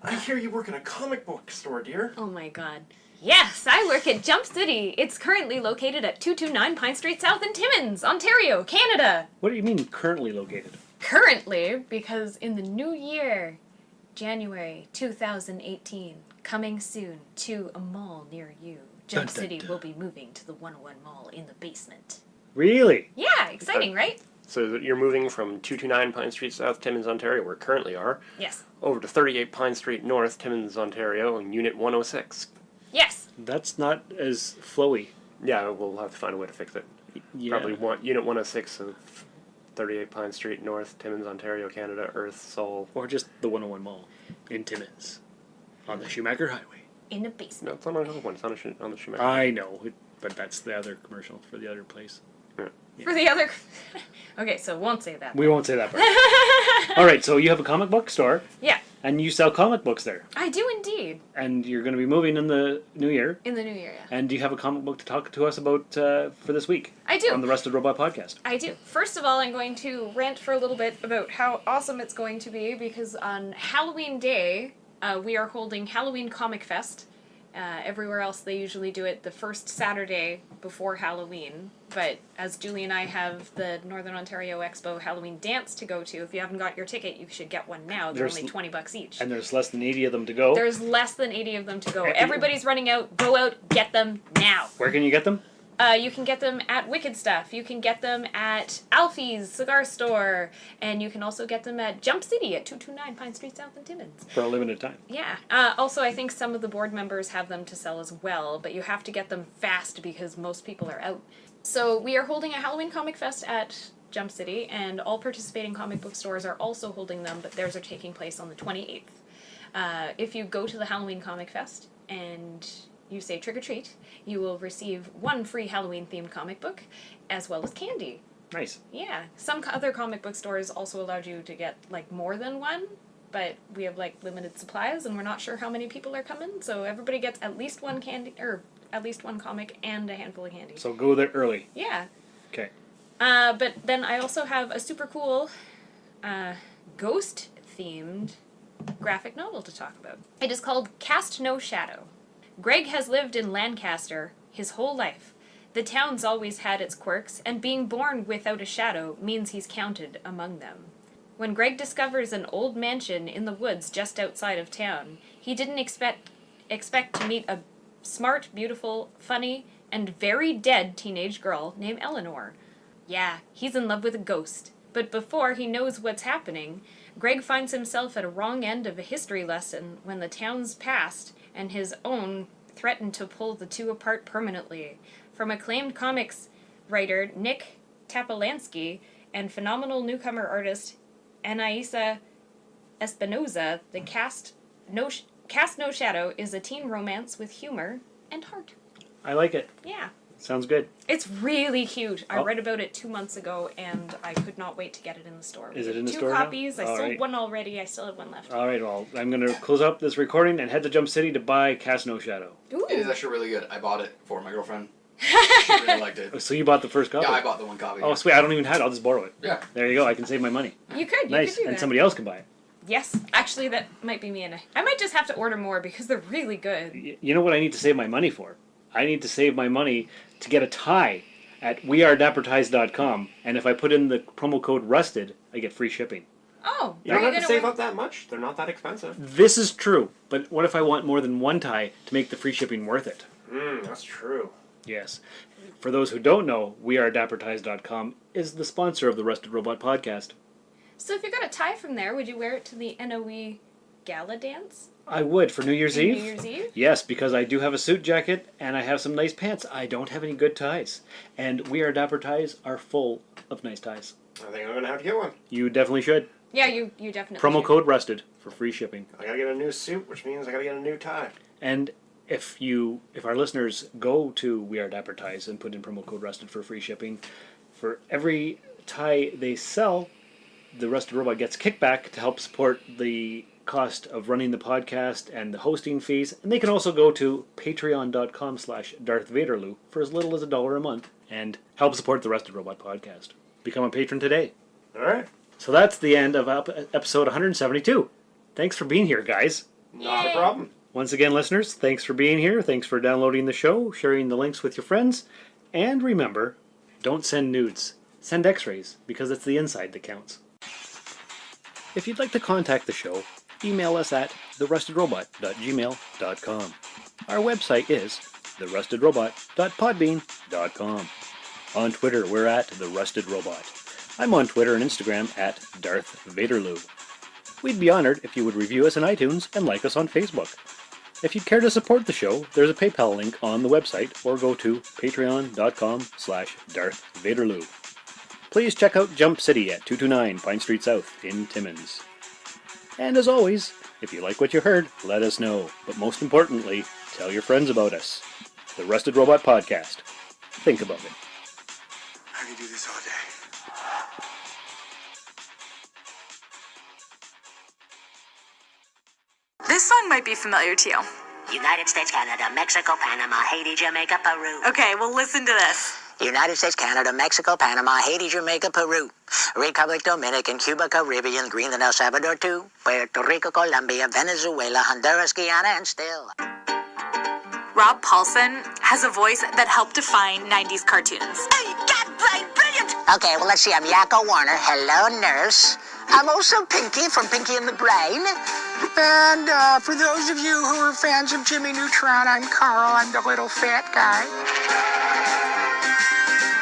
I hear you work in a comic book store, dear. Oh my god. Yes, I work at Jump City. It's currently located at 229 Pine Street South in Timmins, Ontario, Canada. What do you mean currently located? Currently, because in the new year, January 2018, coming soon to a mall near you, Jump City will be moving to the 101 Mall in the basement. Really? Yeah, exciting, right? So you're moving from 229 Pine Street South, Timmins, Ontario, where we currently are, Yes. over to 38 Pine Street North, Timmins, Ontario, in Unit 106. Yes. That's not as flowy. Yeah, we'll have to find a way to fix it. Yeah. Probably Unit 106 of 38 Pine Street North, Timmins, Ontario, Canada, Earth, Seoul. Or just the 101 Mall in Timmins on the Schumacher Highway. In the basement. No, it's on another one. It's on the Schumacher. I know, but that's the other commercial for the other place. Yeah. For the other... Okay, so won't say that. We won't say that part. All right, so you have a comic book store. Yeah. And you sell comic books there. I do indeed. And you're going to be moving in the new year. In the new year, yeah. And do you have a comic book to talk to us about for this week? I do. On the Rusted Robot podcast. I do. First of all, I'm going to rant for a little bit about how awesome it's going to be, because on Halloween Day, we are holding Halloween Comic Fest. Everywhere else, they usually do it the first Saturday before Halloween. But as Julie and I have the Northern Ontario Expo Halloween Dance to go to, if you haven't got your ticket, you should get one now. They're only $20 each. And there's less than 80 of them to go. There's less than 80 of them to go. Everybody's running out. Go out, get them now. Where can you get them? You can get them at Wicked Stuff. You can get them at Alfie's Cigar Store. And you can also get them at Jump City at 229 Pine Street South in Timmins. For a limited time. Yeah. Also, I think some of the board members have them to sell as well, but you have to get them fast because most people are out. So we are holding a Halloween Comic Fest at Jump City, and all participating comic book stores are also holding them, but theirs are taking place on the 28th. If you go to the Halloween Comic Fest and you say trick or treat, you will receive one free Halloween-themed comic book, as well as candy. Nice. Yeah. Some other comic book stores also allowed you to get, like, more than one, but we have, like, limited supplies, and we're not sure how many people are coming, so everybody gets at least one candy, or at least one comic and a handful of candy. So go there early. Yeah. Okay. But then I also have a super cool ghost-themed graphic novel to talk about. It is called Cast No Shadow. Greg has lived in Lancaster his whole life. The town's always had its quirks, and being born without a shadow means he's counted among them. When Greg discovers an old mansion in the woods just outside of town, he didn't expect to meet a smart, beautiful, funny, and very dead teenage girl named Eleanor. Yeah, he's in love with a ghost. But before he knows what's happening, Greg finds himself at a wrong end of a history lesson when the town's past and his own threaten to pull the two apart permanently. From acclaimed comics writer Nick Tapolansky and phenomenal newcomer artist Anaisa Espinoza, the Cast No Shadow is a teen romance with humor and heart. I like it. Yeah. Sounds good. It's really cute. I read about it 2 months ago, and I could not wait to get it in the store. Is it in the Two store now? copies. I sold one already. I still have one left. All right, well, I'm going to close up this recording and head to Jump City to buy Cast No Shadow. Ooh. It is actually really good. I bought it for my girlfriend. She really liked it. So you bought the first copy? Yeah, I bought the one copy. Oh, sweet. I don't even have it. I'll just borrow it. Yeah. There you go. I can save my money. You could. Nice. You could do And that. somebody else can buy it. Yes. Actually, that might be me. And I might just have to order more because they're really good. You know what I need to save my money for? I need to save my money to get a tie at weareadvertise.com, and if I put in the promo code RUSTED, I get free shipping. Oh, You don't have to save up that much. They're not that expensive. This is true, but what if I want more than one tie to make the free shipping worth it? That's true. Yes. For those who don't know, weareadvertise.com is the sponsor of the Rusted Robot podcast. So if you got a tie from there, would you wear it to the NOE gala dance? I would for New Year's Eve. New Year's Eve? Yes, because I do have a suit jacket and I have some nice pants. I don't have any good ties. And We Are Dapper Ties are full of nice ties. I think I'm going to have to get one. You definitely should. Yeah, you definitely Promo should. code RUSTED for free shipping. I got to get a new suit, which means I got to get a new tie. And if our listeners go to We Are Dapper Ties and put in promo code RUSTED for free shipping, for every tie they sell, the Rusted Robot gets kickback to help support the cost of running the podcast and the hosting fees. And they can also go to patreon.com/DarthVaderloo for as little as $1 a month and help support the Rusted Robot podcast. Become a patron today. All right. So that's the end of episode 172. Thanks for being here, guys. Not a problem. Once again, listeners, thanks for being here. Thanks for downloading the show, sharing the links with your friends. And remember, don't send nudes. Send x-rays, because it's the inside that counts. If you'd like to contact the show, email us at therustedrobot@gmail.com. Our website is therustedrobot.podbean.com. On Twitter, we're at therustedrobot. I'm on Twitter and Instagram at Darth Vaderloo. We'd be honored if you would review us on iTunes and like us on Facebook. If you'd care to support the show, there's a PayPal link on the website or go to patreon.com/Darth Vaderloo. Please check out Jump City at 229 Pine Street South in Timmins. And as always, if you like what you heard, let us know. But most importantly, tell your friends about us. The Rusted Robot Podcast. Think about it. I could do this all day. This song might be familiar to you. United States, Canada, Mexico, Panama, Haiti, Jamaica, Peru. Okay, well listen to this. United States, Canada, Mexico, Panama, Haiti, Jamaica, Peru, Republic Dominican, Cuba, Caribbean, Greenland, El Salvador, too, Puerto Rico, Colombia, Venezuela, Honduras, Guyana, and still. Rob Paulson has a voice that helped define 90s cartoons. Hey, got brain, brilliant! Okay, well, let's see. I'm Yakko Warner. Hello, nurse. I'm also Pinky from Pinky and the Brain. And for those of you who are fans of Jimmy Neutron, I'm Carl. I'm the little fat guy.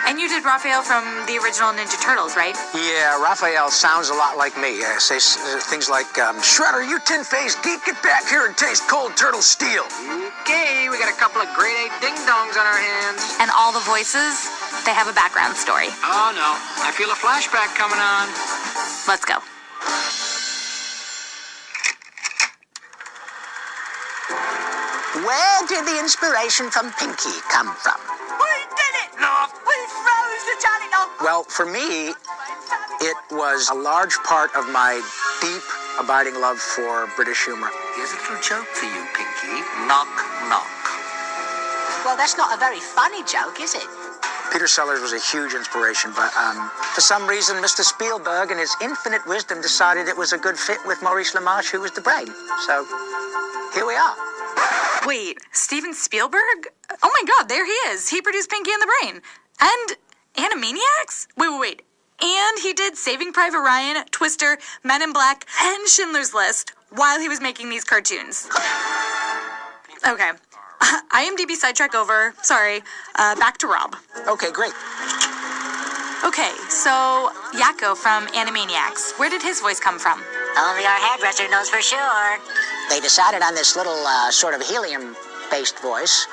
And you did Raphael from the original Ninja Turtles, right? Yeah, Raphael sounds a lot like me. Say things like, Shredder, you tin-faced geek, get back here and taste cold turtle steel. Okay, we got a couple of grade 8 ding-dongs on our hands. And all the voices, they have a background story. Oh, no. I feel a flashback coming on. Let's go. Where did the inspiration from Pinky come from? We did it! No. We froze the Johnny Dog. Well, for me, it was a large part of my deep, abiding love for British humor. Here's a little joke for you, Pinky. Knock, knock. Well, that's not a very funny joke, is it? Peter Sellers was a huge inspiration, but for some reason, Mr. Spielberg, in his infinite wisdom, decided it was a good fit with Maurice LaMarche, who was the brain. So, here we are. Wait, Steven Spielberg? Oh my god, there he is. He produced Pinky and the Brain. And Animaniacs? Wait. And he did Saving Private Ryan, Twister, Men in Black, and Schindler's List while he was making these cartoons. Okay. IMDb sidetrack over. Sorry. Back to Rob. Okay, great. Okay, so Yakko from Animaniacs. Where did his voice come from? Only our hairdresser knows for sure. They decided on this little sort of helium-based voice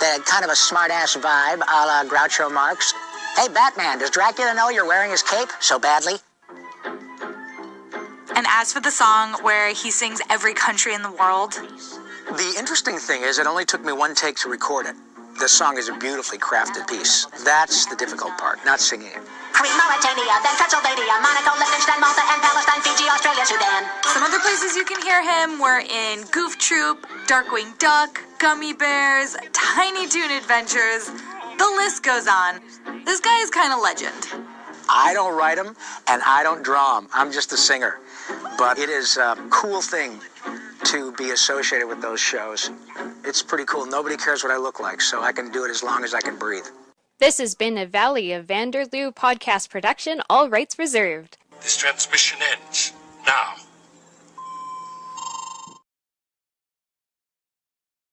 that had kind of a smart-ass vibe a la Groucho Marx. Hey, Batman, does Dracula know you're wearing his cape so badly? And as for the song where he sings every country in the world... The interesting thing is, it only took me one take to record it. This song is a beautifully crafted piece. That's the difficult part, not singing it. Mauritania, then Transylvania, Monaco, Liechtenstein, Malta, and Palestine, Fiji, Australia, Sudan. Some other places you can hear him were in Goof Troop, Darkwing Duck, Gummy Bears, Tiny Toon Adventures. The list goes on. This guy is kind of legend. I don't write them, and I don't draw them. I'm just a singer. But it is a cool thing to be associated with those shows. It's pretty cool. Nobody cares what I look like, so I can do it as long as I can breathe. This has been a Valley of Vanderloo podcast production, all rights reserved. This transmission ends now.